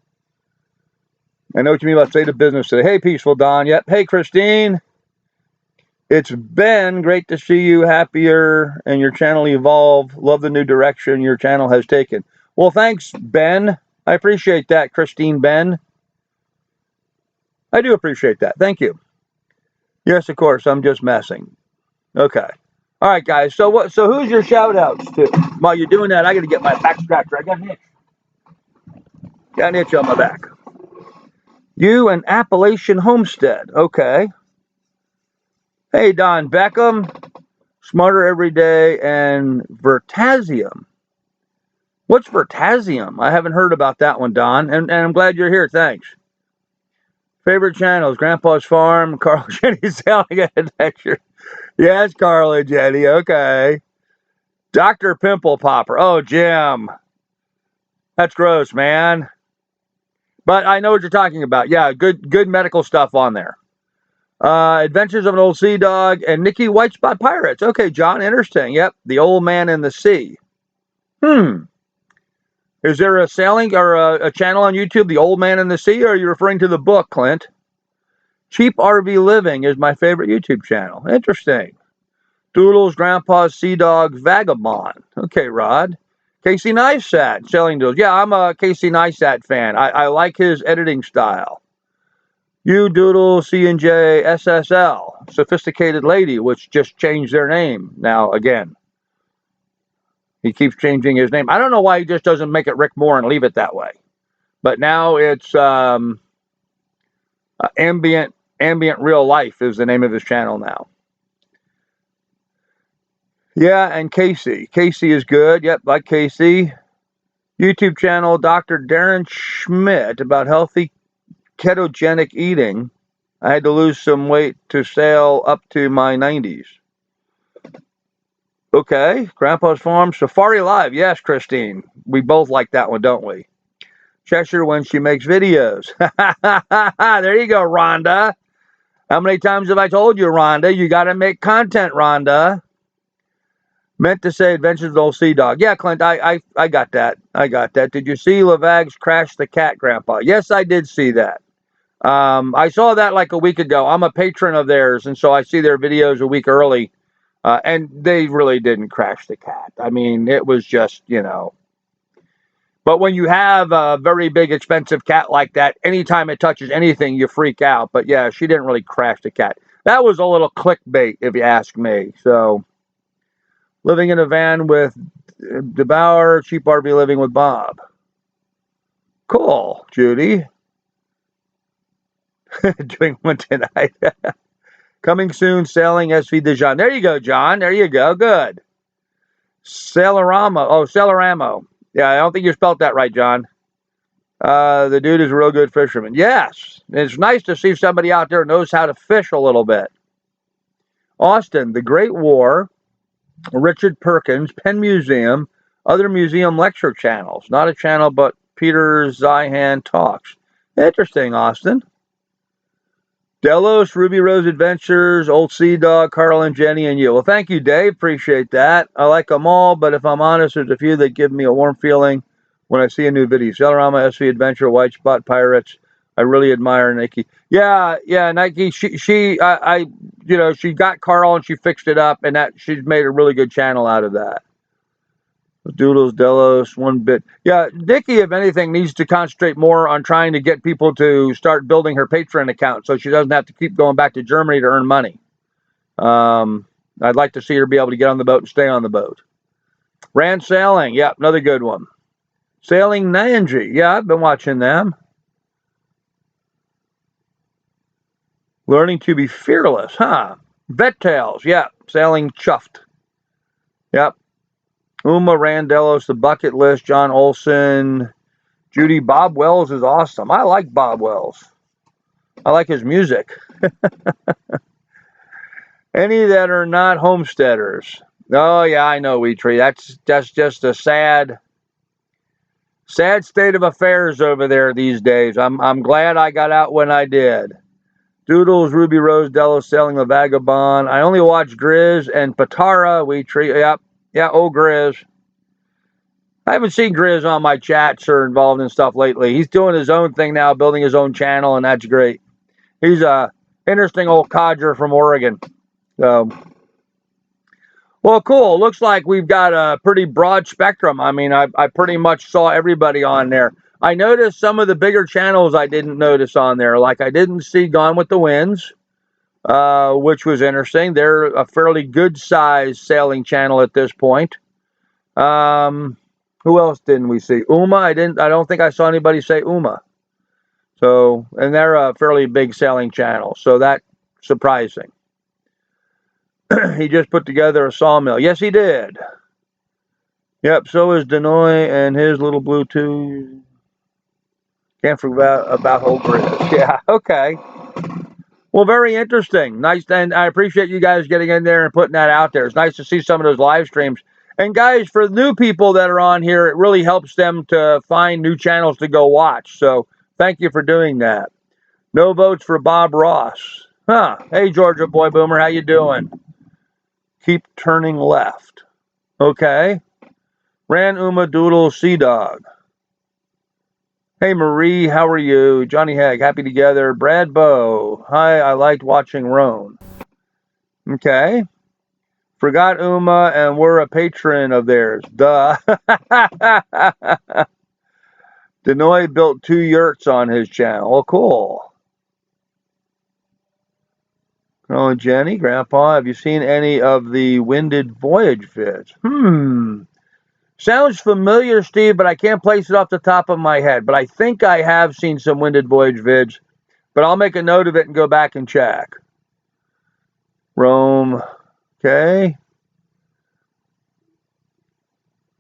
I know what you mean about state of business today. Hey, Peaceful Don. Yep. Hey, Christine. It's Ben. Great to see you happier and your channel evolve. Love the new direction your channel has taken. Well, thanks, Ben. I appreciate that, Christine Ben. I do appreciate that. Thank you. Yes, of course. I'm just messing. Okay. All right, guys. So who's your shout outs to? While you're doing that, I got to get my back scratcher. I got an itch. Got an itch on my back. You and Appalachian Homestead. Okay. Hey, Don Beckham. Smarter Every Day and Vertasium. What's Vertasium? I haven't heard about that one, Don. And I'm glad you're here. Thanks. Favorite channels: Grandpa's Farm, Carl Jenny Selling Adventure. Yes, Carl and Jenny. Okay. Dr. Pimple Popper. Oh, Jim. That's gross, man. But I know what you're talking about. Yeah, good medical stuff on there. Adventures of an Old Sea Dog and Nicky White Spot Pirates. Okay, John, interesting. Yep, The Old Man in the Sea. Is there a sailing or a channel on YouTube, The Old Man in the Sea, or are you referring to the book, Clint? Cheap RV Living is my favorite YouTube channel. Interesting. Doodles, Grandpa's Sea Dog, Vagabond. Okay, Rod. Casey Neistat, Selling Doodles. Yeah, I'm a Casey Neistat fan. I like his editing style. You Doodle, C&J, SSL, Sophisticated Lady, which just changed their name now again. He keeps changing his name. I don't know why he just doesn't make it Rick Moore and leave it that way. But now it's Ambient Real Life is the name of his channel now. Yeah, and Casey. Casey is good. Yep, like Casey. YouTube channel, Dr. Darren Schmidt, about healthy ketogenic eating. I had to lose some weight to sail up to my 90s. Okay, Grandpa's Farm, Safari Live. Yes, Christine. We both like that one, don't we? Cheshire when she makes videos. There you go, Rhonda. How many times have I told you, Rhonda? You got to make content, Rhonda. Meant to say Adventures of the Old Sea Dog. Yeah, Clint, I got that. I got that. Did you see Levag's Crash the Cat, Grandpa? Yes, I did see that. I saw that like a week ago. I'm a patron of theirs, and so I see their videos a week early. And they really didn't crash the cat. I mean, it was just, But when you have a very big, expensive cat like that, anytime it touches anything, you freak out. But yeah, she didn't really crash the cat. That was a little clickbait, if you ask me. So, living in a van with DeBauer, cheap RV living with Bob. Cool, Judy. Doing one tonight. Coming soon, sailing SV Dijon. There you go, John. There you go. Good. Sailorama. Oh, Sailoramo. Yeah, I don't think you spelled that right, John. The dude is a real good fisherman. Yes. It's nice to see somebody out there who knows how to fish a little bit. Austin, The Great War, Richard Perkins, Penn Museum, other museum lecture channels. Not a channel, but Peter Zihan Talks. Interesting, Austin. Delos, Ruby Rose Adventures, Old Sea Dog, Carl and Jenny, and you. Well, thank you, Dave. Appreciate that. I like them all, but if I'm honest, there's a few that give me a warm feeling when I see a new video. Celarama, SV Adventure, White Spot Pirates. I really admire Nike. Yeah, Nike. She got Carl and she fixed it up, and that she's made a really good channel out of that. Doodles, Delos, one bit. Yeah, Nikki, if anything, needs to concentrate more on trying to get people to start building her Patreon account so she doesn't have to keep going back to Germany to earn money. I'd like to see her be able to get on the boat and stay on the boat. Rant Sailing, yeah, another good one. Sailing Nanji, yeah, I've been watching them. Learning to be fearless, huh? Vet Tales, yeah, Sailing Chuffed. Yep. Uma Randelos, The Bucket List, John Olson, Judy. Bob Wells is awesome. I like Bob Wells. I like his music. Any that are not homesteaders. Oh yeah, I know, Weetree. That's just a sad state of affairs over there these days. I'm glad I got out when I did. Doodles, Ruby Rose, Delos, Sailing the Vagabond. I only watch Grizz and Patara, Weetree. Yep. Yeah, old Grizz. I haven't seen Grizz on my chats or involved in stuff lately. He's doing his own thing now, building his own channel, and that's great. He's a interesting old codger from Oregon. So, well, cool. Looks like we've got a pretty broad spectrum. I mean, I pretty much saw everybody on there. I noticed some of the bigger channels I didn't notice on there. Like I didn't see Gone with the Winds, which was interesting. They're a fairly good-sized sailing channel at this point. Who else didn't we see? Uma. I don't think I saw anybody say Uma. So, and they're a fairly big sailing channel. So that's surprising. He just put together a sawmill. Yes, he did. Yep. So is Denoy and his little Bluetooth. Can't forget about old Grizz. Yeah. Okay. Well, very interesting. Nice, and I appreciate you guys getting in there and putting that out there. It's nice to see some of those live streams. And guys, for new people that are on here, it really helps them to find new channels to go watch. So thank you for doing that. No votes for Bob Ross. Huh. Hey, Georgia Boy Boomer, how you doing? Keep turning left. Okay. Ran Uma Doodle Sea Dog. Hey, Marie, how are you? Johnny Hag, happy together. Brad Bow. Hi, I liked watching Roan. Okay. Forgot Uma, and we're a patron of theirs. Duh. Denoy built 2 yurts on his channel. Oh, cool. Oh, Jenny, Grandpa, have you seen any of the Winded Voyage vids? Sounds familiar, Steve, but I can't place it off the top of my head. But I think I have seen some Winded Voyage vids. But I'll make a note of it and go back and check. Rome. Okay.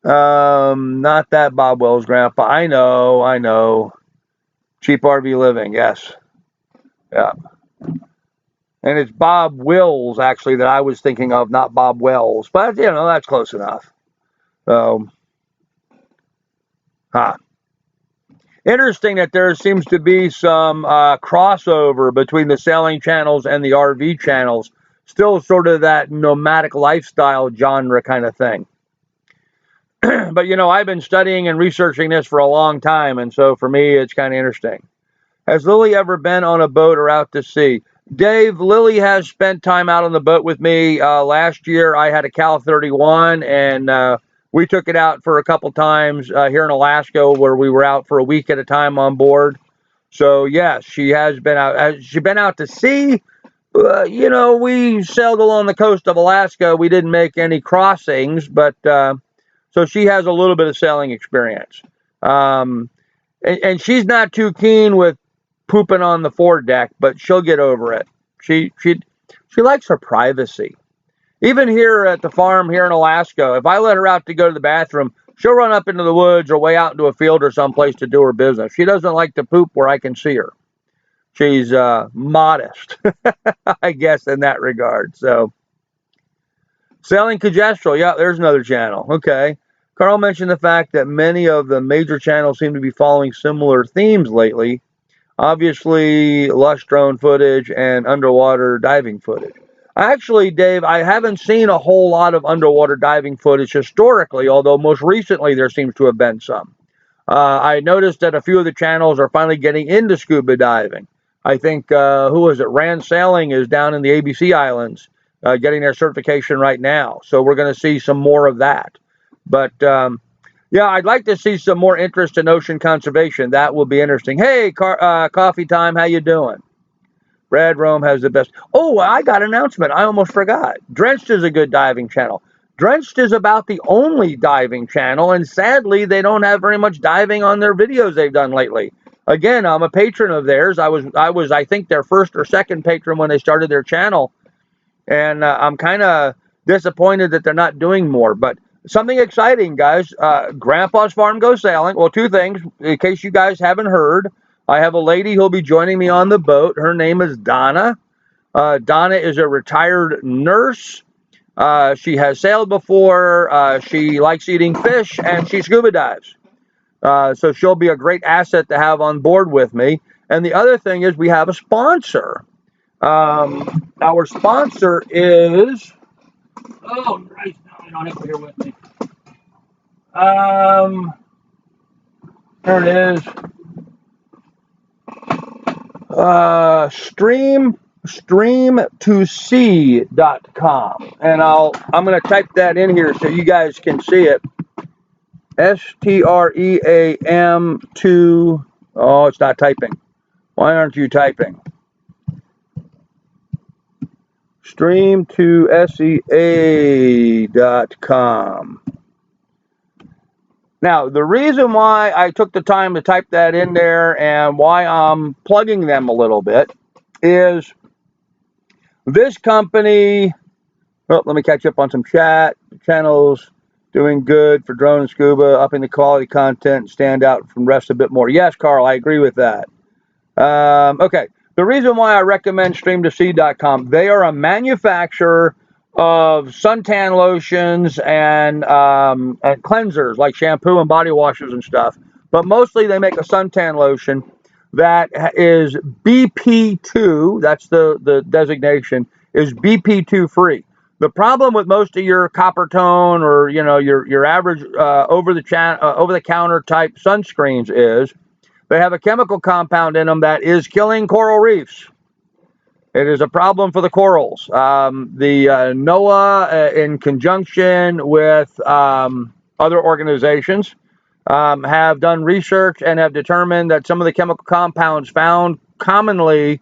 Not that Bob Wells, Grandpa. I know. Cheap RV living, yes. Yeah. And it's Bob Wills, actually, that I was thinking of, not Bob Wells. But, that's close enough. So, Interesting that there seems to be some crossover between the sailing channels and the RV channels. Still sort of that nomadic lifestyle genre kind of thing. But I've been studying and researching this for a long time, and so for me, it's kind of interesting. Has Lily ever been on a boat or out to sea? Dave, Lily has spent time out on the boat with me. Last year, I had a Cal 31, and we took it out for a couple times here in Alaska, where we were out for a week at a time on board. So yes, she has been out. Has she been out to sea? We sailed along the coast of Alaska. We didn't make any crossings, but so she has a little bit of sailing experience. Um, and she's not too keen with pooping on the foredeck, but she'll get over it. She likes her privacy. Even here at the farm here in Alaska, if I let her out to go to the bathroom, she'll run up into the woods or way out into a field or someplace to do her business. She doesn't like to poop where I can see her. She's modest, I guess, in that regard. So, sailing Cagestrel, yeah, there's another channel. Okay. Carl mentioned the fact that many of the major channels seem to be following similar themes lately. Obviously, lush drone footage and underwater diving footage. Actually, Dave, I haven't seen a whole lot of underwater diving footage historically, although most recently there seems to have been some. I noticed that a few of the channels are finally getting into scuba diving. I think, who was it? Rant Sailing is down in the ABC Islands getting their certification right now. So we're going to see some more of that. But yeah, I'd like to see some more interest in ocean conservation. That will be interesting. Hey, Coffee Time, how you doing? Brad Rome has the best. Oh, I got an announcement. I almost forgot. Drenched is a good diving channel. Drenched is about the only diving channel, and sadly, they don't have very much diving on their videos they've done lately. Again, I'm a patron of theirs. I think, their first or second patron when they started their channel, and I'm kind of disappointed that they're not doing more. But something exciting, guys. Grandpa's Farm Goes Sailing. Well, two things, in case you guys haven't heard. I have a lady who'll be joining me on the boat. Her name is Donna. Donna is a retired nurse. She has sailed before. She likes eating fish, and she scuba dives. So she'll be a great asset to have on board with me. And the other thing is we have a sponsor. Our sponsor is... Oh, right now I don't have it here with me. There it is. Stream2c.com, and I'm going to type that in here so you guys can see it. STREAM2. Oh, it's not typing. Why aren't you typing? Stream2sea.com. Now, the reason why I took the time to type that in there and why I'm plugging them a little bit is this company. Well, let me catch up on some chat. The channel's doing good for drone and scuba, upping the quality content, stand out from rest a bit more. Yes, Carl, I agree with that. Okay, the reason why I recommend stream2sea.com, they are a manufacturer of suntan lotions and cleansers like shampoo and body washes and stuff. But mostly they make a suntan lotion that is BP2, that's the designation, is BP2 free. The problem with most of your Coppertone or your average over the counter type sunscreens is they have a chemical compound in them that is killing coral reefs. It is a problem for the corals. The NOAA, in conjunction with other organizations, have done research and have determined that some of the chemical compounds found commonly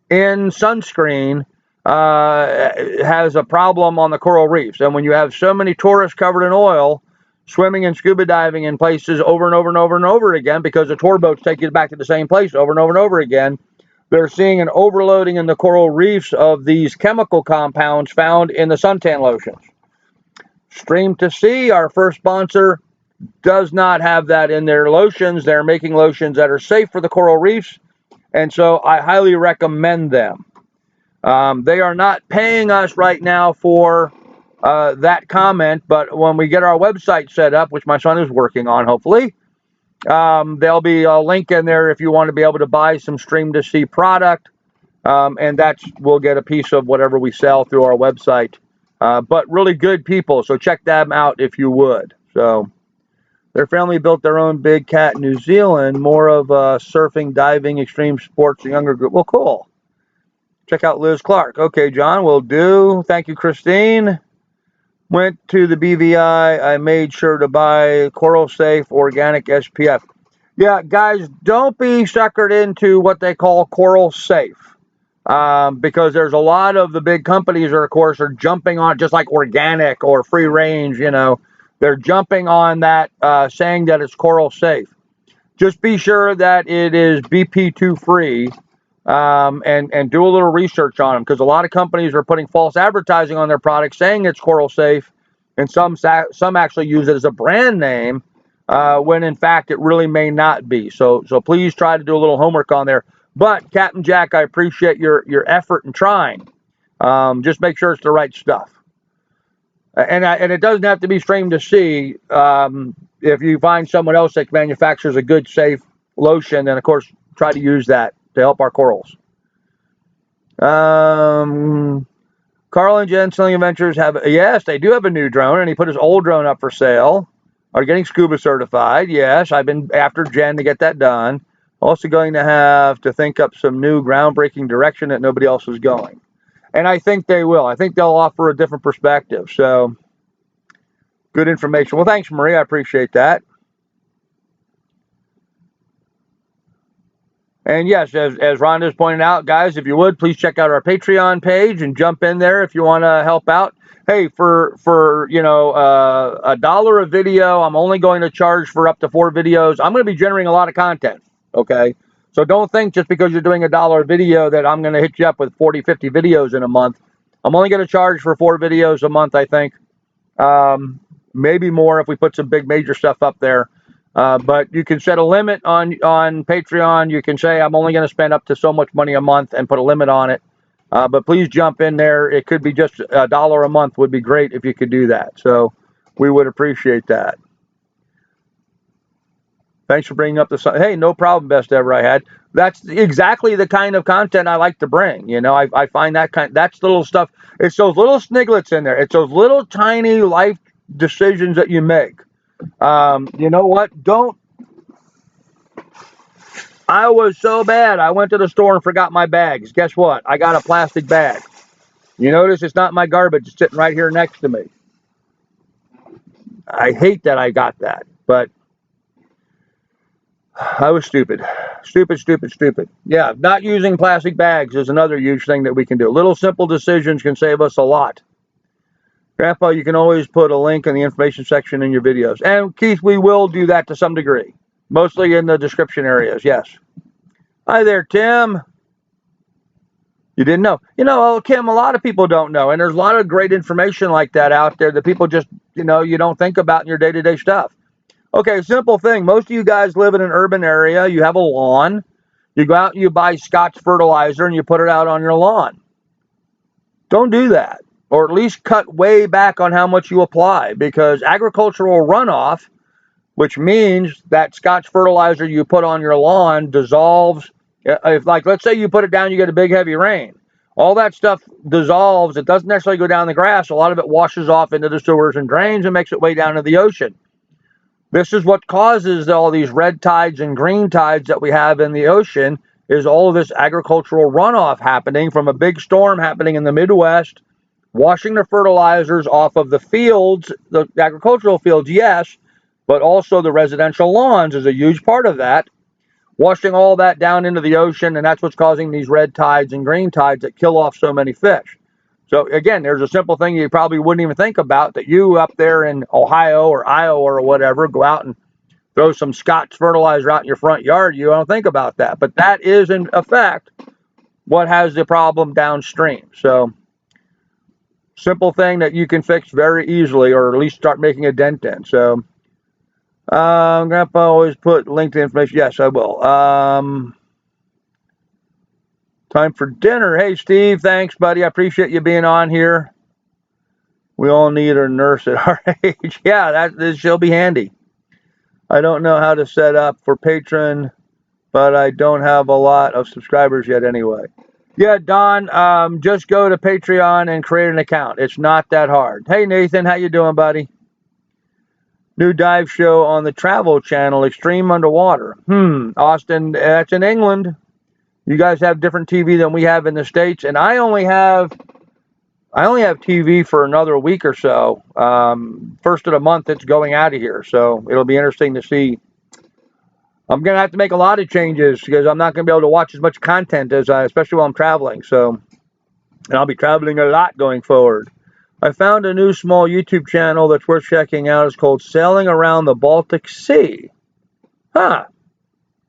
in sunscreen has a problem on the coral reefs. And when you have so many tourists covered in oil, swimming and scuba diving in places over and over and over and over again, because the tour boats take you back to the same place over and over and over again, they're seeing an overloading in the coral reefs of these chemical compounds found in the suntan lotions. Stream2Sea, our first sponsor, does not have that in their lotions. They're making lotions that are safe for the coral reefs, and so I highly recommend them. They are not paying us right now for that comment, but when we get our website set up, which my son is working on, hopefully, There'll be a link in there if you want to be able to buy some Stream to See product, and we'll get a piece of whatever we sell through our website. But really good people, so check them out if you would. So their family built their own big cat in New Zealand, more of surfing, diving, extreme sports, a younger group. Well, cool. Check out Liz Clark. Okay, John, will do. Thank you, Christine. Went to the BVI. I made sure to buy Coral Safe Organic SPF. Yeah, guys, don't be suckered into what they call Coral Safe. Because there's a lot of the big companies are, of course, are jumping on, just like organic or free range, they're jumping on that, saying that it's Coral Safe. Just be sure that it is BP2 free, and do a little research on them, because a lot of companies are putting false advertising on their products saying it's Coral Safe, and some actually use it as a brand name, when in fact it really may not be. So please try to do a little homework on there. But Captain Jack, I appreciate your effort in trying. Just make sure it's the right stuff. And it doesn't have to be Stream to See. If you find someone else that manufactures a good, safe lotion, then of course try to use that to help our corals. Carl and Jen Selling Adventures yes, they do have a new drone, and he put his old drone up for sale. Are getting Scuba certified. Yes, I've been after Jen to get that done. Also going to have to think up some new groundbreaking direction that nobody else is going. And I think they will. I think they'll offer a different perspective. So, good information. Well, thanks, Marie. I appreciate that. And yes, as Rhonda's pointed out, guys, if you would, please check out our Patreon page and jump in there if you want to help out. Hey, for $1 a video, I'm only going to charge for up to 4 videos. I'm going to be generating a lot of content, okay? So don't think just because you're doing $1 video that I'm going to hit you up with 40, 50 videos in a month. I'm only going to charge for 4 videos a month, I think. Maybe more if we put some big major stuff up there. But you can set a limit on Patreon. You can say I'm only going to spend up to so much money a month and put a limit on it. But please jump in there. It could be just $1 a month would be great if you could do that. So we would appreciate that. Thanks for bringing up the sun. Hey, no problem, best ever I had. That's exactly the kind of content I like to bring. I find that's the little stuff. It's those little sniglets in there. It's those little tiny life decisions that you make. You know what? I was so bad. I went to the store and forgot my bags. Guess what? I got a plastic bag. You notice it's not my garbage. It's sitting right here next to me. I hate that I got that, but I was stupid. Stupid. Yeah, not using plastic bags is another huge thing that we can do. Little simple decisions can save us a lot. Grandpa, you can always put a link in the information section in your videos. And Keith, we will do that to some degree. Mostly in the description areas, yes. Hi there, Tim. You didn't know. Kim, a lot of people don't know. And there's a lot of great information like that out there that people just, you don't think about in your day-to-day stuff. Okay, simple thing. Most of you guys live in an urban area. You have a lawn. You go out and you buy Scotch fertilizer and you put it out on your lawn. Don't do that. Or at least cut way back on how much you apply, because agricultural runoff, which means that Scotch fertilizer you put on your lawn dissolves. If, like, let's say you put it down, you get a big heavy rain. All that stuff dissolves. It doesn't necessarily go down the grass. A lot of it washes off into the sewers and drains and makes it way down to the ocean. This is what causes all these red tides and green tides that we have in the ocean, is all of this agricultural runoff happening from a big storm happening in the Midwest, washing the fertilizers off of the fields, the agricultural fields, yes, but also the residential lawns is a huge part of that, washing all that down into the ocean, and that's what's causing these red tides and green tides that kill off so many fish. So again, there's a simple thing you probably wouldn't even think about, that you up there in Ohio or Iowa or whatever go out and throw some Scotch fertilizer out in your front yard. You don't think about that, but that is in effect what has the problem downstream. So simple thing that you can fix very easily, or at least start making a dent in. So Grandpa always put LinkedIn information. Yes, I will. Time for dinner. Hey, Steve, thanks, buddy. I appreciate you being on here. We all need a nurse at our age. Yeah, she'll be handy. I don't know how to set up for Patreon, but I don't have a lot of subscribers yet anyway. Yeah, Don, just go to Patreon and create an account. It's not that hard. Hey, Nathan, how you doing, buddy? New dive show on the Travel Channel, Extreme Underwater. Austin, that's in England. You guys have different TV than we have in the States, and I only have TV for another week or so. First of the month, it's going out of here, so it'll be interesting to see. I'm gonna have to make a lot of changes because I'm not gonna be able to watch as much content as especially while I'm traveling. So, and I'll be traveling a lot going forward. I found a new small YouTube channel that's worth checking out. It's called Sailing Around the Baltic Sea. Huh.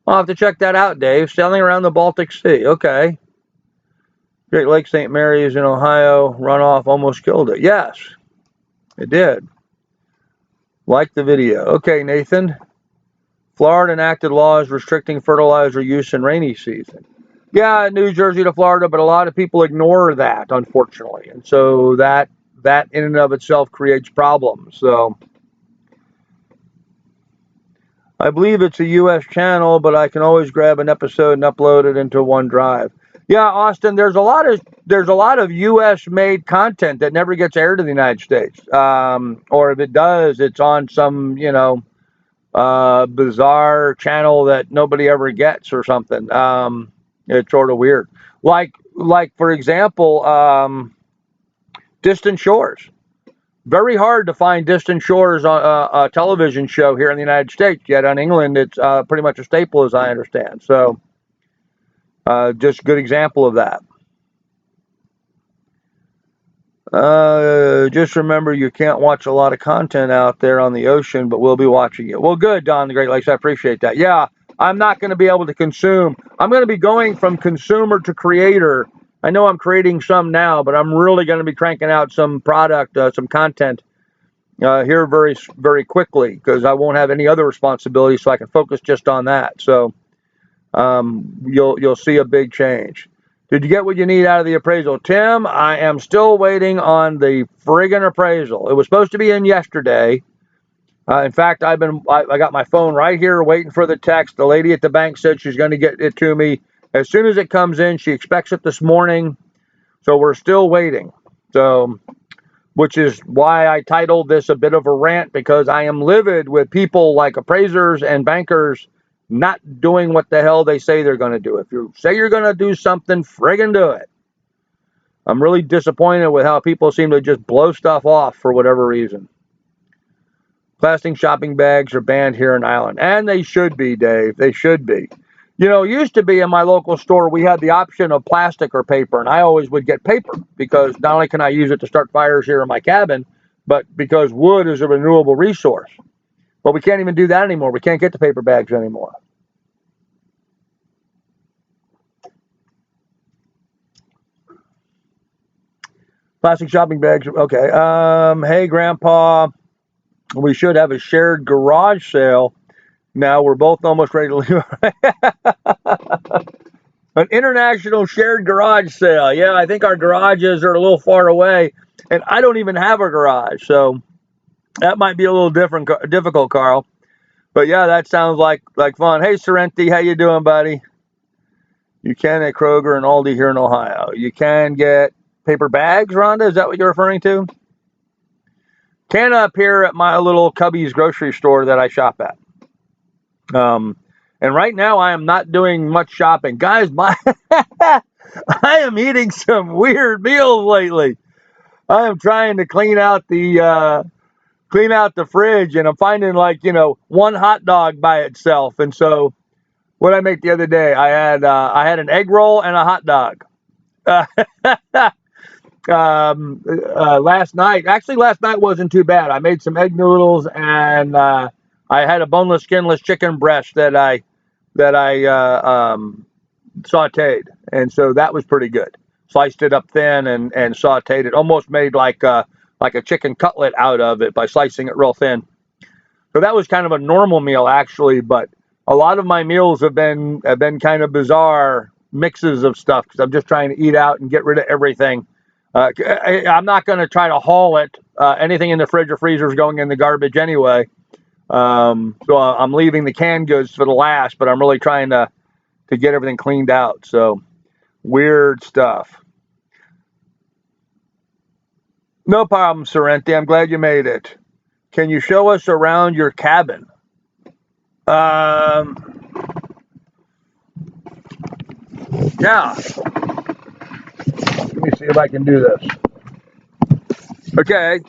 I'll have to check that out, Dave. Sailing Around the Baltic Sea. Okay. Great Lake St. Mary's in Ohio. Runoff almost killed it. Yes, it did. Like the video. Okay, Nathan. Florida enacted laws restricting fertilizer use in rainy season. Yeah, New Jersey to Florida, but a lot of people ignore that, unfortunately. And so that in and of itself creates problems. So I believe it's a U.S. channel, but I can always grab an episode and upload it into OneDrive. Yeah, Austin, there's a lot of U.S. made content that never gets aired in the United States. Or if it does, it's on some, bizarre channel that nobody ever gets or something. It's sort of weird. Like for example, Distant Shores. Very hard to find Distant Shores on a television show here in the United States. Yet in England, it's pretty much a staple, as I understand. So, just a good example of that. Just remember, you can't watch a lot of content out there on the ocean, but we'll be watching it. Well, good, Don the Great Lakes. I appreciate that. Yeah, I'm not going to be able to consume. I'm going to be going from consumer to creator. I know I'm creating some now, but I'm really going to be cranking out some product, some content here very, very quickly because I won't have any other responsibilities, so I can focus just on that. So you'll see a big change. Did you get what you need out of the appraisal? Tim, I am still waiting on the friggin' appraisal. It was supposed to be in yesterday. In fact, I got my phone right here waiting for the text. The lady at the bank said she's going to get it to me as soon as it comes in. She expects it this morning. So we're still waiting. So, which is why I titled this a bit of a rant, because I am livid with people like appraisers and bankers not doing what the hell they say they're going to do. If you say you're going to do something, friggin' do it. I'm really disappointed with how people seem to just blow stuff off for whatever reason. Plastic shopping bags are banned here in Ireland. And they should be, Dave. They should be. You know, it used to be in my local store, we had the option of plastic or paper. And I always would get paper because not only can I use it to start fires here in my cabin, but because wood is a renewable resource. But we can't even do that anymore. We can't get the paper bags anymore. Plastic shopping bags. Okay. Hey, Grandpa. We should have a shared garage sale. Now we're both almost ready to leave. An international shared garage sale. Yeah, I think our garages are a little far away, and I don't even have a garage, so that might be a little difficult, Carl. But yeah, that sounds like fun. Hey, Sorrenti, how you doing, buddy? You can at Kroger and Aldi here in Ohio. You can get paper bags, Rhonda. Is that what you're referring to? Can up here at my little Cubby's grocery store that I shop at. And right now I am not doing much shopping, guys. I am eating some weird meals lately. I am trying to clean out the fridge, and I'm finding one hot dog by itself. And so, what did I make the other day? I had an egg roll and a hot dog. Last night wasn't too bad. I made some egg noodles, and I had a boneless, skinless chicken breast that I sauteed, and so that was pretty good. Sliced it up thin and sauteed it. Almost made like a chicken cutlet out of it by slicing it real thin. So that was kind of a normal meal actually, but a lot of my meals have been kind of bizarre mixes of stuff because I'm just trying to eat out and get rid of everything. I'm not going to try to haul it. Anything in the fridge or freezer is going in the garbage anyway. So I'm leaving the canned goods for the last, but I'm really trying to get everything cleaned out. So weird stuff. No problem, Sorrenti. I'm glad you made it. Can you show us around your cabin? Yeah. Let me see if I can do this. Okay.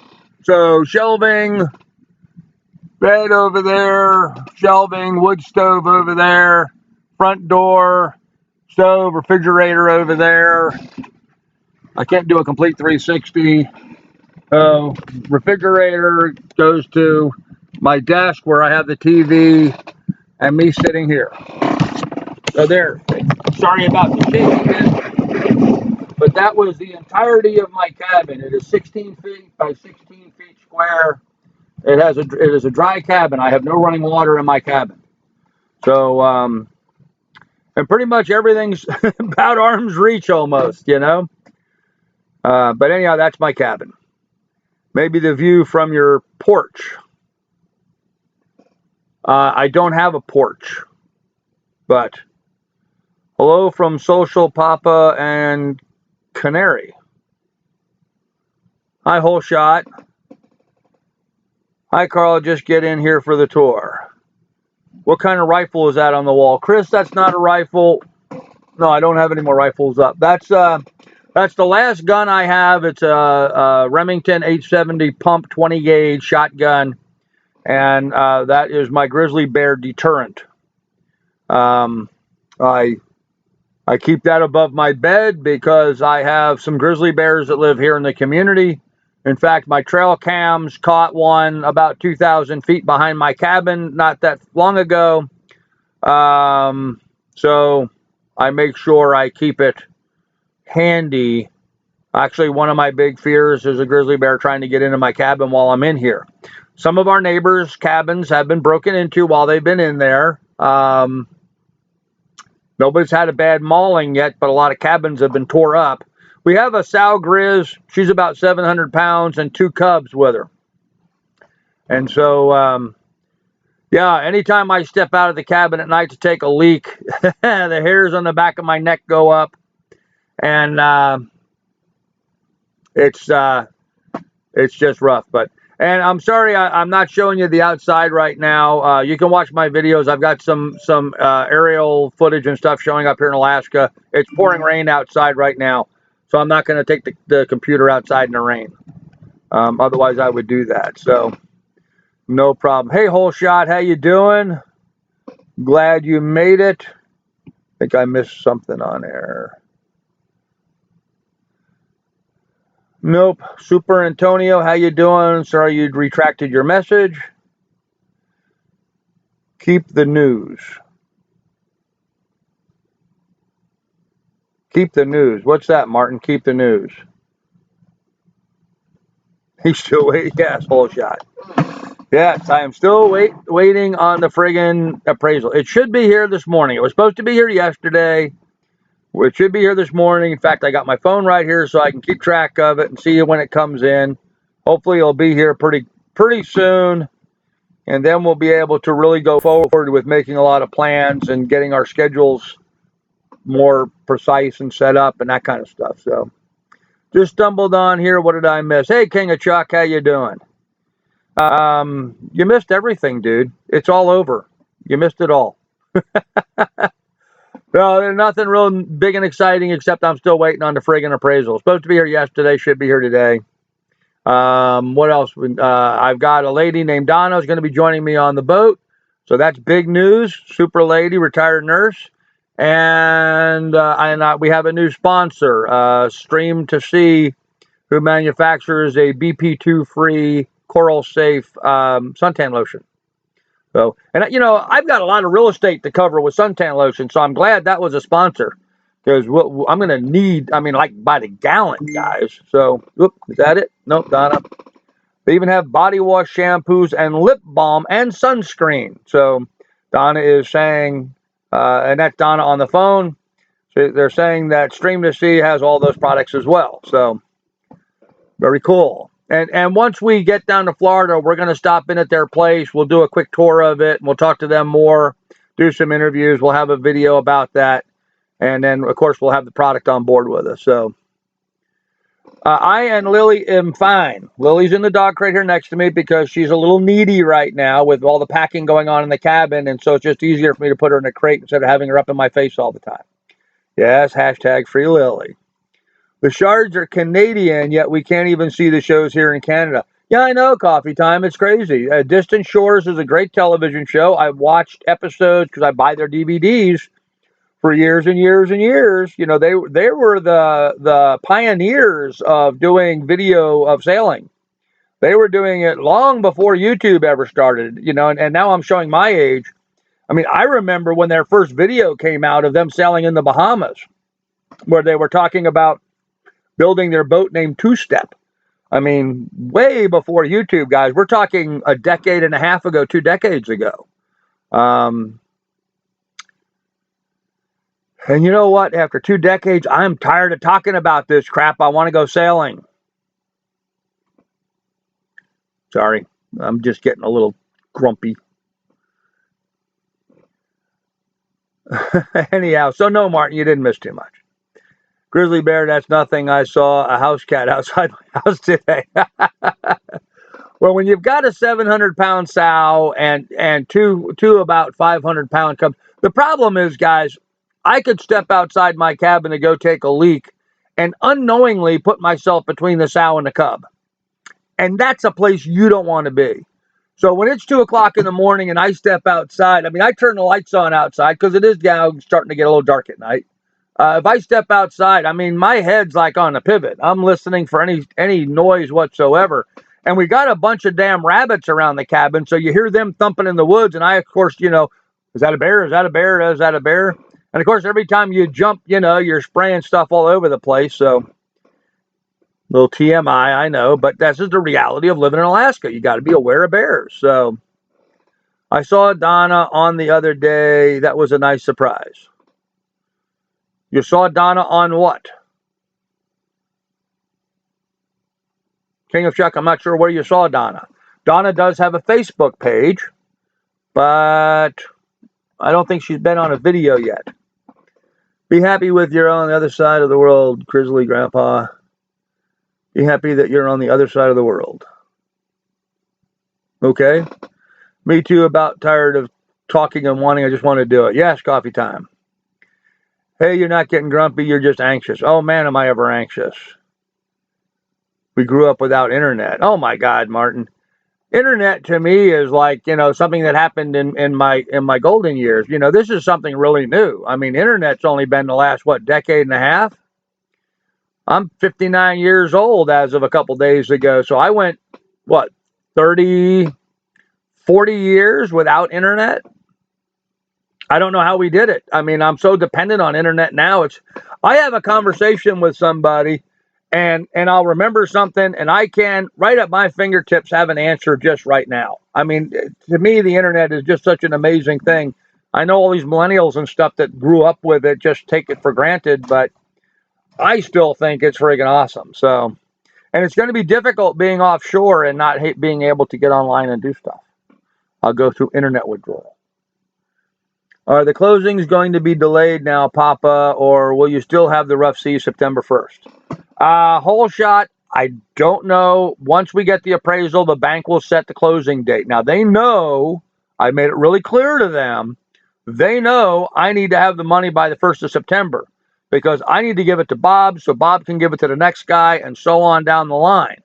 So shelving, bed over there, shelving, wood stove over there, front door, stove, refrigerator over there. I can't do a complete 360. Refrigerator goes to my desk where I have the TV and me sitting here. So there. Sorry about the shakiness, but that was the entirety of my cabin. It is 16 feet by 16 feet square. It is a dry cabin. I have no running water in my cabin. So and pretty much everything's about arm's reach almost, you know. But anyhow, that's my cabin. Maybe the view from your porch. I don't have a porch, but hello from Social Papa and Canary. Hi, Whole Shot. Hi, Carl. Just get in here for the tour. What kind of rifle is that on the wall? Chris, that's not a rifle. No, I don't have any more rifles up. That's the last gun I have. It's a Remington 870 pump 20 gauge shotgun, and that is my grizzly bear deterrent. I keep that above my bed because I have some grizzly bears that live here in the community. In fact, my trail cams caught one about 2,000 feet behind my cabin not that long ago. So I make sure I keep it handy. Actually, one of my big fears is a grizzly bear trying to get into my cabin while I'm in here. Some of our neighbors' cabins have been broken into while they've been in there. Nobody's had a bad mauling yet, but a lot of cabins have been tore up. We have a sow grizz. She's about 700 pounds and 2 cubs with her. And so, yeah, anytime I step out of the cabin at night to take a leak, the hairs on the back of my neck go up. And it's just rough. And I'm sorry I'm not showing you the outside right now. You can watch my videos. I've got some aerial footage and stuff showing up here in Alaska. It's pouring rain outside right now, so I'm not going to take the computer outside in the rain. Otherwise, I would do that. So no problem. Hey, Whole Shot, how you doing? Glad you made it. I think I missed something on there. Nope. Super Antonio, how you doing? Sorry you retracted your message. Keep the news. Keep the news. What's that, Martin? Keep the news. He's still waiting. Yes, Whole Shot. Yes, I am still waiting on the friggin' appraisal. It should be here this morning. It was supposed to be here yesterday. It should be here this morning. In fact, I got my phone right here so I can keep track of it and see when it comes in. Hopefully, it'll be here pretty soon. And then we'll be able to really go forward with making a lot of plans and getting our schedules more precise and set up and that kind of stuff. So just stumbled on here. What did I miss? Hey, King of Chuck, how you doing? You missed everything, dude. It's all over. You missed it all. No, there's nothing real big and exciting except I'm still waiting on the friggin' appraisal. Supposed to be here yesterday, should be here today. What else? I've got a lady named Donna who's going to be joining me on the boat. So that's big news. Super lady, retired nurse. And we have a new sponsor, Stream to Sea, who manufactures a BP2 free, coral safe suntan lotion. So, and I've got a lot of real estate to cover with suntan lotion, so I'm glad that was a sponsor because I'm going to need, like by the gallon, guys. So, is that it? Nope, Donna. They even have body wash, shampoos, and lip balm and sunscreen. So, Donna is saying, and that's Donna on the phone. So they're saying that Stream to Sea has all those products as well. So, very cool. And once we get down to Florida, we're going to stop in at their place. We'll do a quick tour of it. And we'll talk to them more, do some interviews. We'll have a video about that. And then, of course, we'll have the product on board with us. So I and Lily am fine. Lily's in the dog crate here next to me because she's a little needy right now with all the packing going on in the cabin. And so it's just easier for me to put her in a crate instead of having her up in my face all the time. Yes, hashtag free Lily. The Shards are Canadian, yet we can't even see the shows here in Canada. Yeah, I know, Coffee Time. It's crazy. Distant Shores is a great television show. I've watched episodes because I buy their DVDs for years and years and years. You know, they were the pioneers of doing video of sailing. They were doing it long before YouTube ever started, you know, and now I'm showing my age. I mean, I remember when their first video came out of them sailing in the Bahamas, where they were talking about building their boat named Two Step. I mean, way before YouTube, guys. We're talking a decade and a half ago, 2 decades ago. And you know what? After 2 decades, I'm tired of talking about this crap. I want to go sailing. Sorry, I'm just getting a little grumpy. Anyhow, so no, Martin, you didn't miss too much. Grizzly bear, that's nothing. I saw a house cat outside my house today. Well, when you've got a 700-pound sow and two about 500-pound cubs, the problem is, guys, I could step outside my cabin to go take a leak and unknowingly put myself between the sow and the cub. And that's a place you don't want to be. So when it's 2 o'clock in the morning and I step outside, I mean, I turn the lights on outside because it is now starting to get a little dark at night. If I step outside, I mean, my head's like on a pivot. I'm listening for any noise whatsoever. And we got a bunch of damn rabbits around the cabin, so you hear them thumping in the woods. And I, of course, you know, is that a bear? Is that a bear? Is that a bear? And of course, every time you jump, you know, you're spraying stuff all over the place. So, little TMI, I know, but this is the reality of living in Alaska. You got to be aware of bears. So, I saw Donna on the other day. That was a nice surprise. You saw Donna on what? King of Chuck, I'm not sure where you saw Donna. Donna does have a Facebook page, but I don't think she's been on a video yet. Be happy with you're on the other side of the world, Grizzly Grandpa. Be happy that you're on the other side of the world. Okay? Me too, about tired of talking and wanting. I just want to do it. Yes, coffee time. Hey, you're not getting grumpy. You're just anxious. Oh, man, am I ever anxious. We grew up without internet. Oh, my God, Martin. Internet to me is like, you know, something that happened in my golden years. You know, this is something really new. I mean, internet's only been the last, what, decade and a half? I'm 59 years old as of a couple days ago. So I went, what, 30, 40 years without internet? I don't know how we did it. I mean, I'm so dependent on internet now. I have a conversation with somebody and I'll remember something and I can, right at my fingertips, have an answer just right now. I mean, to me, the internet is just such an amazing thing. I know all these millennials and stuff that grew up with it just take it for granted, but I still think it's friggin' awesome. So, and it's going to be difficult being offshore and not being able to get online and do stuff. I'll go through internet withdrawal. Are the closings going to be delayed now, Papa, or will you still have the rough sea September 1st? Whole shot, I don't know. Once we get the appraisal, the bank will set the closing date. Now, they know, I made it really clear to them, they know I need to have the money by the 1st of September because I need to give it to Bob so Bob can give it to the next guy and so on down the line.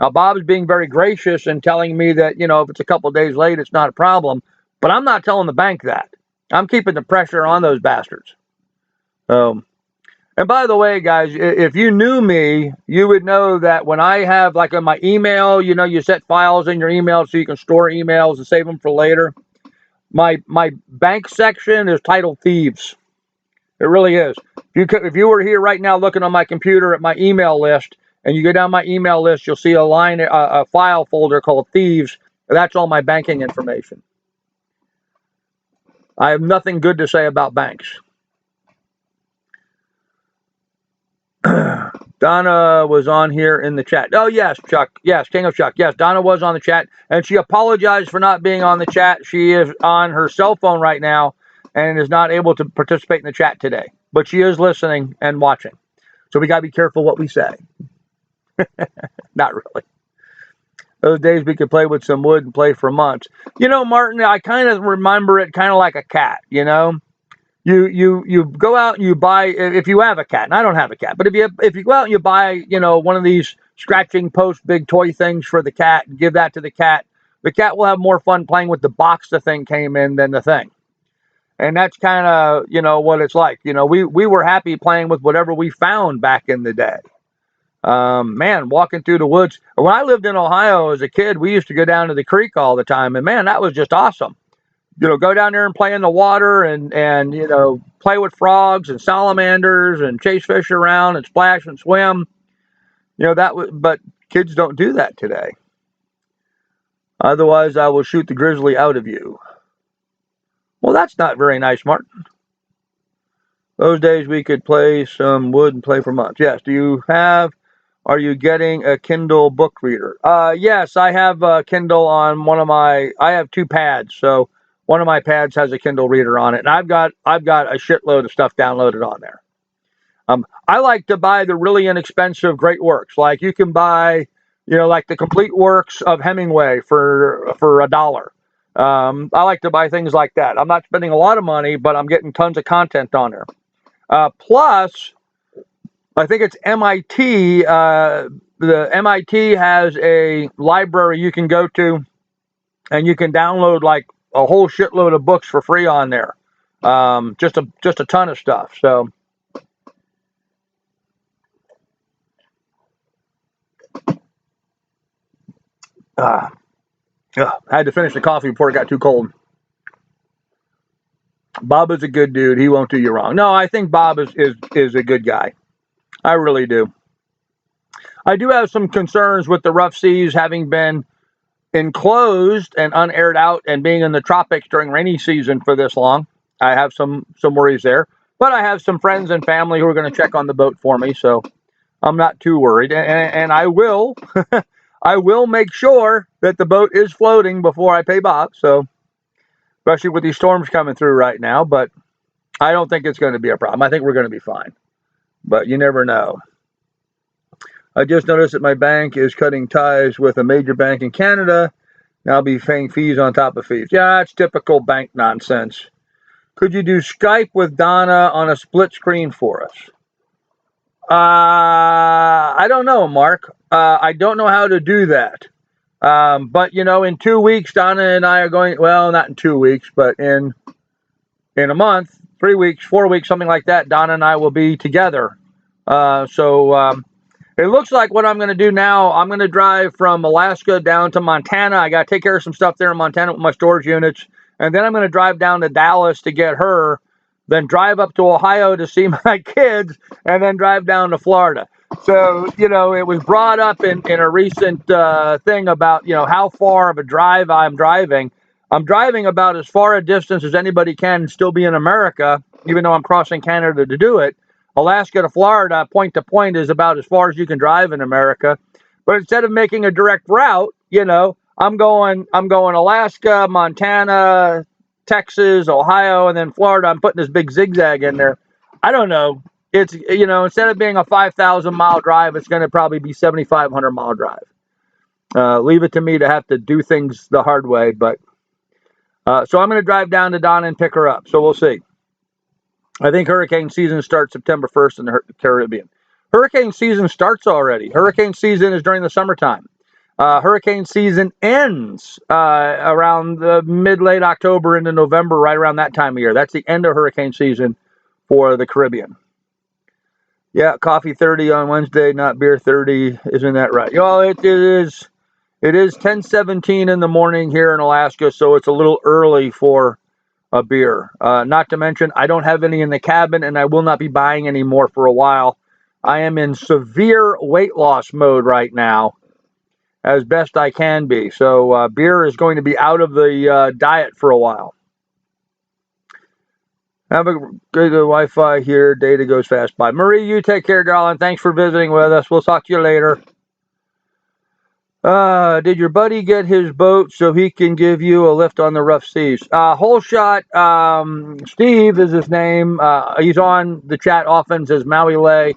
Now, Bob's being very gracious and telling me that, you know, if it's a couple of days late, it's not a problem. But I'm not telling the bank that. I'm keeping the pressure on those bastards. And by the way, guys, if you knew me, you would know that when I have, like on my email, you know, you set files in your email so you can store emails and save them for later. My bank section is titled Thieves. It really is. If you were here right now looking on my computer at my email list, and you go down my email list, you'll see a file folder called Thieves. That's all my banking information. I have nothing good to say about banks. Donna was on here in the chat. Oh, yes, Chuck. Yes, King of Chuck. Yes, Donna was on the chat, and she apologized for not being on the chat. She is on her cell phone right now and is not able to participate in the chat today. But she is listening and watching. So we got to be careful what we say. Not really. Those days we could play with some wood and play for months. Martin, I kind of remember it kind of like a cat, You go out and you buy, if you have a cat, and I don't have a cat, but if you go out and you buy, one of these scratching post big toy things for the cat and give that to the cat will have more fun playing with the box the thing came in than the thing. And that's kind of, what it's like. We were happy playing with whatever we found back in the day. Man, walking through the woods. When I lived in Ohio as a kid, we used to go down to the creek all the time. And man, that was just awesome. Go down there and play in the water and play with frogs and salamanders and chase fish around and splash and swim. But kids don't do that today. Otherwise, I will shoot the grizzly out of you. Well, that's not very nice, Martin. Those days we could play some wood and play for months. Yes. Are you getting a Kindle book reader? Yes, I have a Kindle on I have two pads, so one of my pads has a Kindle reader on it, and I've got a shitload of stuff downloaded on there. I like to buy the really inexpensive great works. Like you can buy, like the complete works of Hemingway for $1. I like to buy things like that. I'm not spending a lot of money, but I'm getting tons of content on there. Plus, I think it's MIT. The MIT has a library you can go to, and you can download like a whole shitload of books for free on there. Just a ton of stuff. So. I had to finish the coffee before it got too cold. Bob is a good dude. He won't do you wrong. No, I think Bob is a good guy. I really do. I do have some concerns with the rough seas having been enclosed and unaired out and being in the tropics during rainy season for this long. I have some worries there. But I have some friends and family who are going to check on the boat for me, so I'm not too worried. And I will I will make sure that the boat is floating before I pay Bob. So, especially with these storms coming through right now, but I don't think it's going to be a problem. I think we're going to be fine, but you never know. I just noticed that my bank is cutting ties with a major bank in Canada. Now I'll be paying fees on top of fees. Yeah, it's typical bank nonsense. Could you do Skype with Donna on a split screen for us? I don't know, Mark. I don't know how to do that. But in 2 weeks, Donna and I are going. Well, not in 2 weeks, but in a month, 3 weeks, 4 weeks, something like that. Donna and I will be together. So it looks like what I'm going to do now. I'm going to drive from Alaska down to Montana. I got to take care of some stuff there in Montana with my storage units, and then I'm going to drive down to Dallas to get her. Then drive up to Ohio to see my kids, and then drive down to Florida. So, it was brought up in a recent thing about, how far of a drive I'm driving. I'm driving about as far a distance as anybody can and still be in America, even though I'm crossing Canada to do it. Alaska to Florida, point to point, is about as far as you can drive in America. But instead of making a direct route, I'm going Alaska, Montana, Texas, Ohio, and then Florida. I'm putting this big zigzag in there. I don't know. It's, instead of being a 5,000 mile drive, it's going to probably be 7,500 mile drive. Leave it to me to have to do things the hard way. But so I'm going to drive down to Donna and pick her up. So we'll see. I think hurricane season starts September 1st in the Caribbean. Hurricane season starts already. Hurricane season is during the summertime. Hurricane season ends around the mid-late October into November, right around that time of year. That's the end of hurricane season for the Caribbean. Yeah, coffee 30 on Wednesday, not beer 30. Isn't that right? Well, it is 10:17 in the morning here in Alaska, so it's a little early for a beer. Not to mention, I don't have any in the cabin, and I will not be buying any more for a while. I am in severe weight loss mode right now, as best I can be. So beer is going to be out of the diet for a while. Have a good Wi-Fi here. Data goes fast by. Marie, you take care, darling. Thanks for visiting with us. We'll talk to you later. Did your buddy get his boat so he can give you a lift on the rough seas? Whole shot. Steve is his name. He's on the chat often. Says Maui Lay.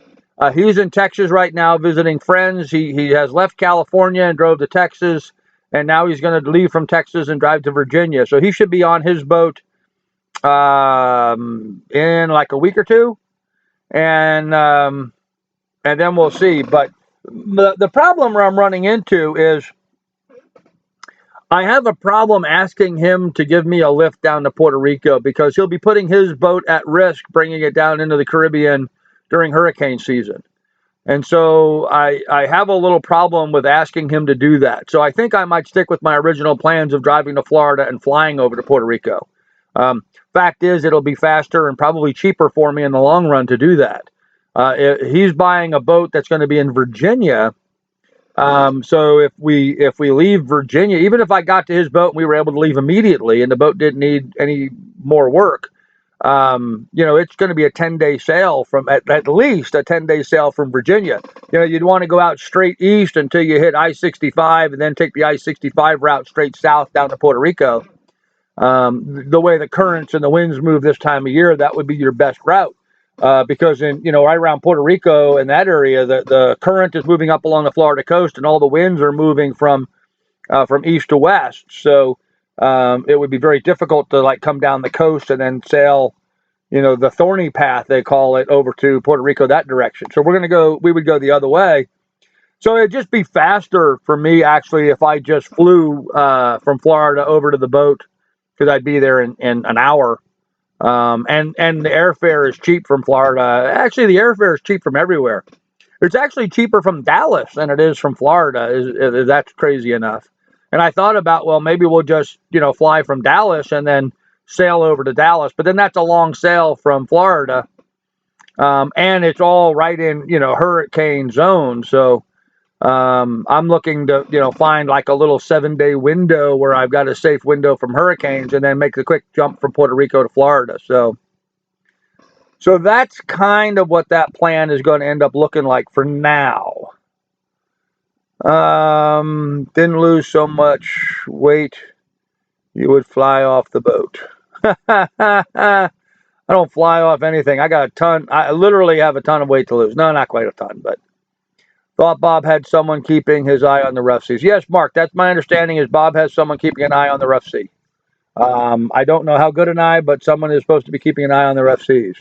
He's in Texas right now visiting friends. He has left California and drove to Texas, and now he's going to leave from Texas and drive to Virginia. So he should be on his boat in like a week or two, and then we'll see. But the problem I'm running into is I have a problem asking him to give me a lift down to Puerto Rico because he'll be putting his boat at risk bringing it down into the Caribbean during hurricane season. And so I have a little problem with asking him to do that. So I think I might stick with my original plans of driving to Florida and flying over to Puerto Rico. Fact is, it'll be faster and probably cheaper for me in the long run to do that. He's buying a boat that's going to be in Virginia. So if we leave Virginia, even if I got to his boat and we were able to leave immediately and the boat didn't need any more work, it's going to be a 10-day sail from at least a 10-day sail from Virginia. You'd want to go out straight east until you hit I-65 and then take the I-65 route straight south down to Puerto Rico. The way the currents and the winds move this time of year, that would be your best route. Because right around Puerto Rico and that area, the current is moving up along the Florida coast, and all the winds are moving from east to west. So it would be very difficult to come down the coast and then sail, the thorny path they call it, over to Puerto Rico that direction. So we would go the other way. So it'd just be faster for me actually if I just flew from Florida over to the boat, because I'd be there in an hour. And the airfare is cheap from Florida. Actually, the airfare is cheap from everywhere. It's actually cheaper from Dallas than it is from Florida. That's crazy enough. And I thought about, well, maybe we'll just, fly from Dallas and then sail over to Dallas. But then that's a long sail from Florida. And it's all right in, hurricane zone. So I'm looking to, find like a little 7-day window where I've got a safe window from hurricanes and then make the quick jump from Puerto Rico to Florida. So that's kind of what that plan is going to end up looking like for now. Didn't lose so much weight, you would fly off the boat. I don't fly off anything. I got a ton. I literally have a ton of weight to lose. No, not quite a ton, but thought Bob had someone keeping his eye on the rough seas. Yes, Mark, that's my understanding, is Bob has someone keeping an eye on the rough sea. I don't know how good an eye, but someone is supposed to be keeping an eye on the rough seas.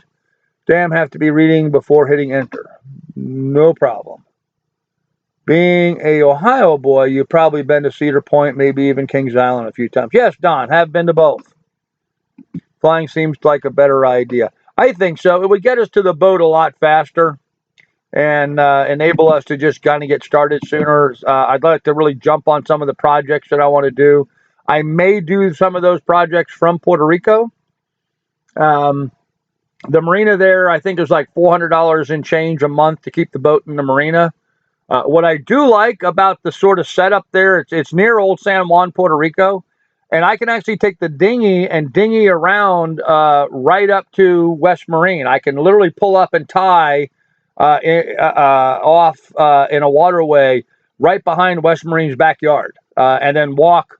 Damn, have to be reading before hitting enter. No problem. Being a Ohio boy, you've probably been to Cedar Point, maybe even Kings Island a few times. Yes, Don, have been to both. Flying seems like a better idea. I think so. It would get us to the boat a lot faster and enable us to just kind of get started sooner. I'd like to really jump on some of the projects that I want to do. I may do some of those projects from Puerto Rico. The marina there, I think, is like $400 in change a month to keep the boat in the marina. What I do like about the sort of setup there, it's near Old San Juan, Puerto Rico, and I can actually take the dinghy and dinghy around right up to West Marine. I can literally pull up and tie off in a waterway right behind West Marine's backyard, and then walk,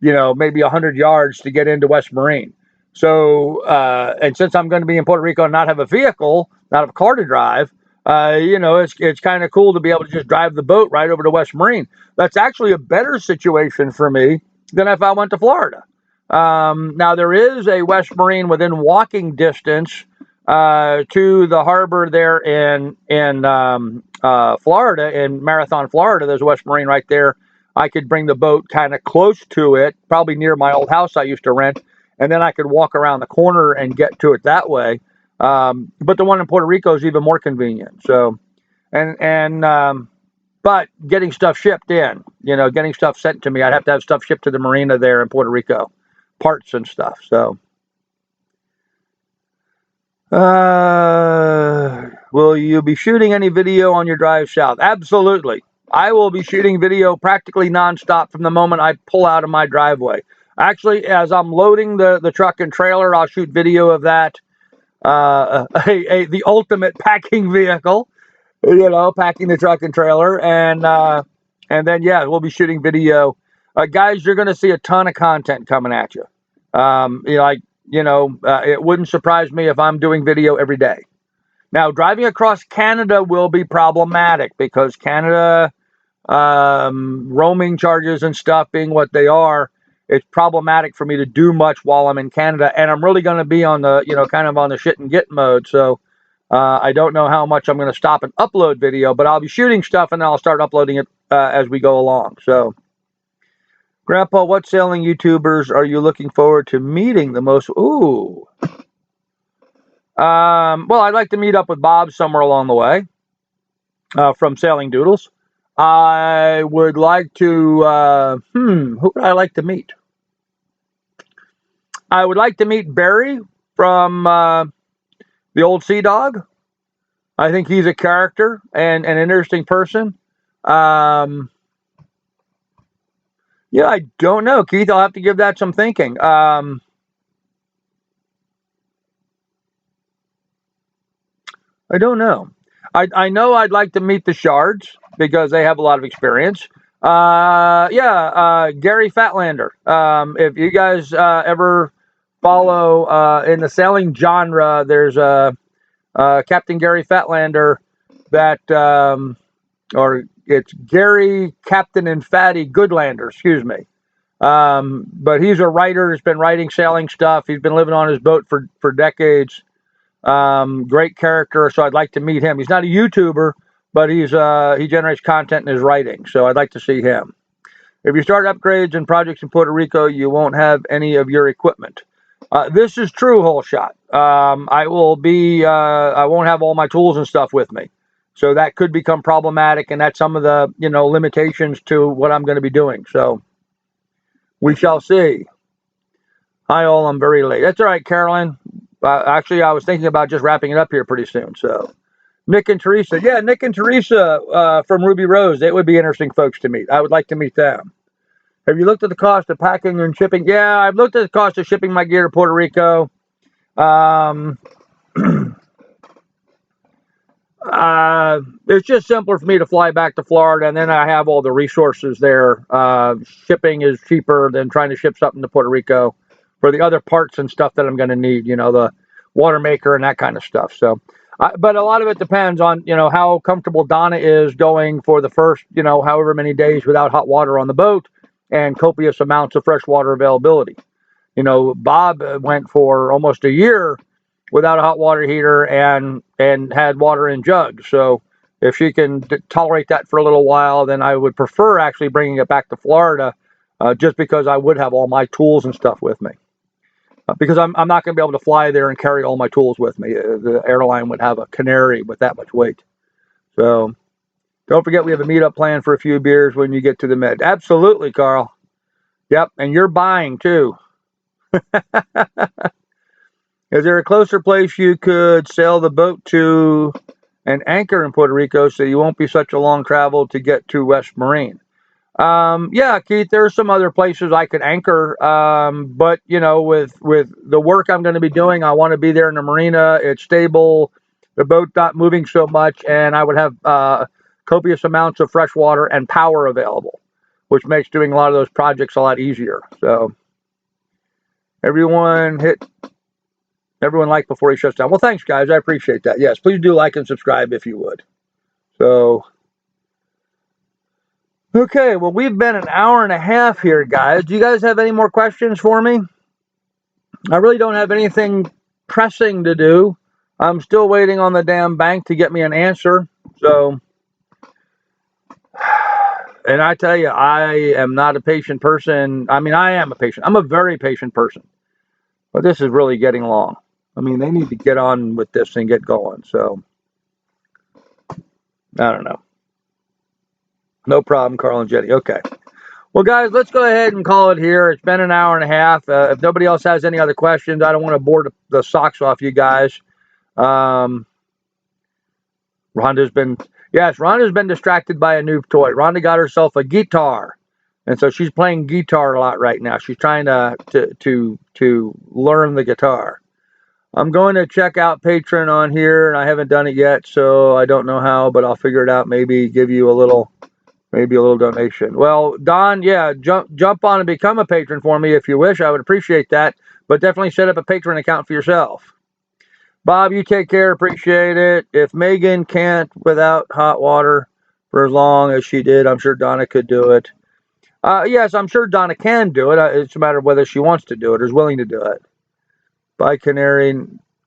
maybe 100 yards to get into West Marine. So, and since I'm going to be in Puerto Rico and not have a vehicle, not have a car to drive, it's kind of cool to be able to just drive the boat right over to West Marine. That's actually a better situation for me than if I went to Florida. Now, there is a West Marine within walking distance to the harbor there in Florida, in Marathon, Florida. There's a West Marine right there. I could bring the boat kind of close to it, probably near my old house I used to rent, and then I could walk around the corner and get to it that way. But the one in Puerto Rico is even more convenient. So, but getting stuff shipped in, getting stuff sent to me, I'd have to have stuff shipped to the marina there in Puerto Rico, parts and stuff. So, will you be shooting any video on your drive south? Absolutely. I will be shooting video practically nonstop from the moment I pull out of my driveway. Actually, as I'm loading the truck and trailer, I'll shoot video of that. the ultimate packing vehicle, packing the truck and trailer, and then yeah, we'll be shooting video. Guys, you're going to see a ton of content coming at you. It wouldn't surprise me if I'm doing video every day. Now, driving across Canada will be problematic because Canada, roaming charges and stuff being what they are, it's problematic for me to do much while I'm in Canada, and I'm really going to be on the, kind of on the shit and get mode. So I don't know how much I'm going to stop and upload video, but I'll be shooting stuff and then I'll start uploading it as we go along. So, Grandpa, what sailing YouTubers are you looking forward to meeting the most? Ooh. Well, I'd like to meet up with Bob somewhere along the way from Sailing Doodles. I would like to, who would I like to meet? I would like to meet Barry from the old Sea Dog. I think he's a character and an interesting person. Yeah, I don't know, Keith. I'll have to give that some thinking. I don't know. I know I'd like to meet the Shards because they have a lot of experience. Gary Fatlander. If you guys ever follow in the sailing genre, there's Captain Gary Fatlander that, or it's Gary Captain and Fatty Goodlander, excuse me. But he's a writer. He's been writing sailing stuff. He's been living on his boat for decades. Great character. So I'd like to meet him. He's not a YouTuber, but he generates content in his writing. So I'd like to see him. If you start upgrades and projects in Puerto Rico, you won't have any of your equipment. This is true, Holeshot. I won't have all my tools and stuff with me. So that could become problematic, and that's some of the, limitations to what I'm going to be doing. So we shall see. Hi, all. I'm very late. That's all right, Carolyn. Actually, I was thinking about just wrapping it up here pretty soon. So Nick and Teresa. Yeah, Nick and Teresa from Ruby Rose. They would be interesting folks to meet. I would like to meet them. Have you looked at the cost of packing and shipping? Yeah, I've looked at the cost of shipping my gear to Puerto Rico. It's just simpler for me to fly back to Florida, and then I have all the resources there. Shipping is cheaper than trying to ship something to Puerto Rico for the other parts and stuff that I'm going to need, the water maker and that kind of stuff. So, but a lot of it depends on, how comfortable Donna is going for the first, however many days without hot water on the boat and copious amounts of fresh water availability. Bob went for almost a year without a hot water heater and had water in jugs. So if she can tolerate that for a little while, then I would prefer actually bringing it back to Florida, just because I would have all my tools and stuff with me. Because I'm not going to be able to fly there and carry all my tools with me. The airline would have a canary with that much weight. So don't forget we have a meetup plan for a few beers when you get to the Med. Absolutely, Carl. Yep, and you're buying too. Is there a closer place you could sail the boat to and anchor in Puerto Rico so you won't be such a long travel to get to West Marine? Yeah, Keith, there's some other places I could anchor. But with the work I'm going to be doing, I want to be there in the marina. It's stable. The boat not moving so much, and I would have copious amounts of fresh water and power available, which makes doing a lot of those projects a lot easier. So everyone like before he shuts down. Well, thanks, guys. I appreciate that. Yes, please do like and subscribe if you would. So, okay, well, we've been an hour and a half here, guys. Do you guys have any more questions for me? I really don't have anything pressing to do. I'm still waiting on the damn bank to get me an answer. So, and I tell you, I am not a patient person. I mean, I am a patient. I'm a very patient person. But this is really getting long. I mean, they need to get on with this and get going. So, I don't know. No problem, Carl and Jetty. Okay. Well, guys, let's go ahead and call it here. It's been an hour and a half. If nobody else has any other questions, I don't want to bore the socks off you guys. Rhonda's been distracted by a new toy. Rhonda got herself a guitar. And so she's playing guitar a lot right now. She's trying to learn the guitar. I'm going to check out Patreon on here, and I haven't done it yet, so I don't know how, but I'll figure it out. Maybe give you maybe a little donation. Well, Don, yeah, jump on and become a patron for me if you wish. I would appreciate that, but definitely set up a Patreon account for yourself. Bob, you take care. Appreciate it. If Megan can't without hot water for as long as she did, I'm sure Donna could do it. Yes, I'm sure Donna can do it. It's a matter of whether she wants to do it or is willing to do it. Bye, Canary.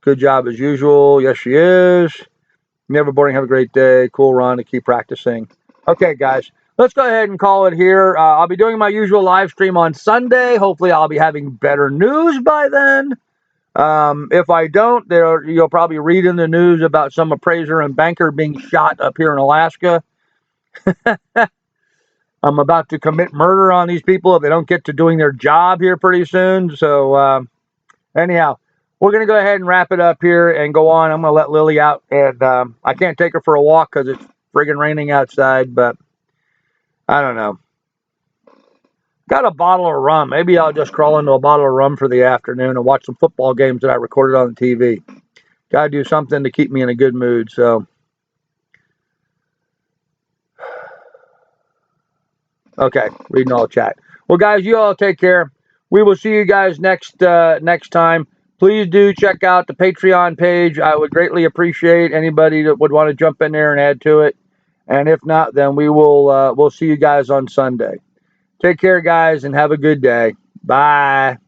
Good job as usual. Yes, she is. Never boring. Have a great day. Cool, Ron, to keep practicing. Okay, guys, let's go ahead and call it here. I'll be doing my usual live stream on Sunday. Hopefully, I'll be having better news by then. If I don't, you'll probably read in the news about some appraiser and banker being shot up here in Alaska. I'm about to commit murder on these people if they don't get to doing their job here pretty soon. So, anyhow, we're going to go ahead and wrap it up here and go on. I'm going to let Lily out, and I can't take her for a walk because it's friggin' raining outside, but I don't know. Got a bottle of rum. Maybe I'll just crawl into a bottle of rum for the afternoon and watch some football games that I recorded on the TV. Got to do something to keep me in a good mood, so. Okay, reading all the chat. Well, guys, you all take care. We will see you guys next time. Please do check out the Patreon page. I would greatly appreciate anybody that would want to jump in there and add to it. And if not, then we'll see you guys on Sunday. Take care, guys, and have a good day. Bye.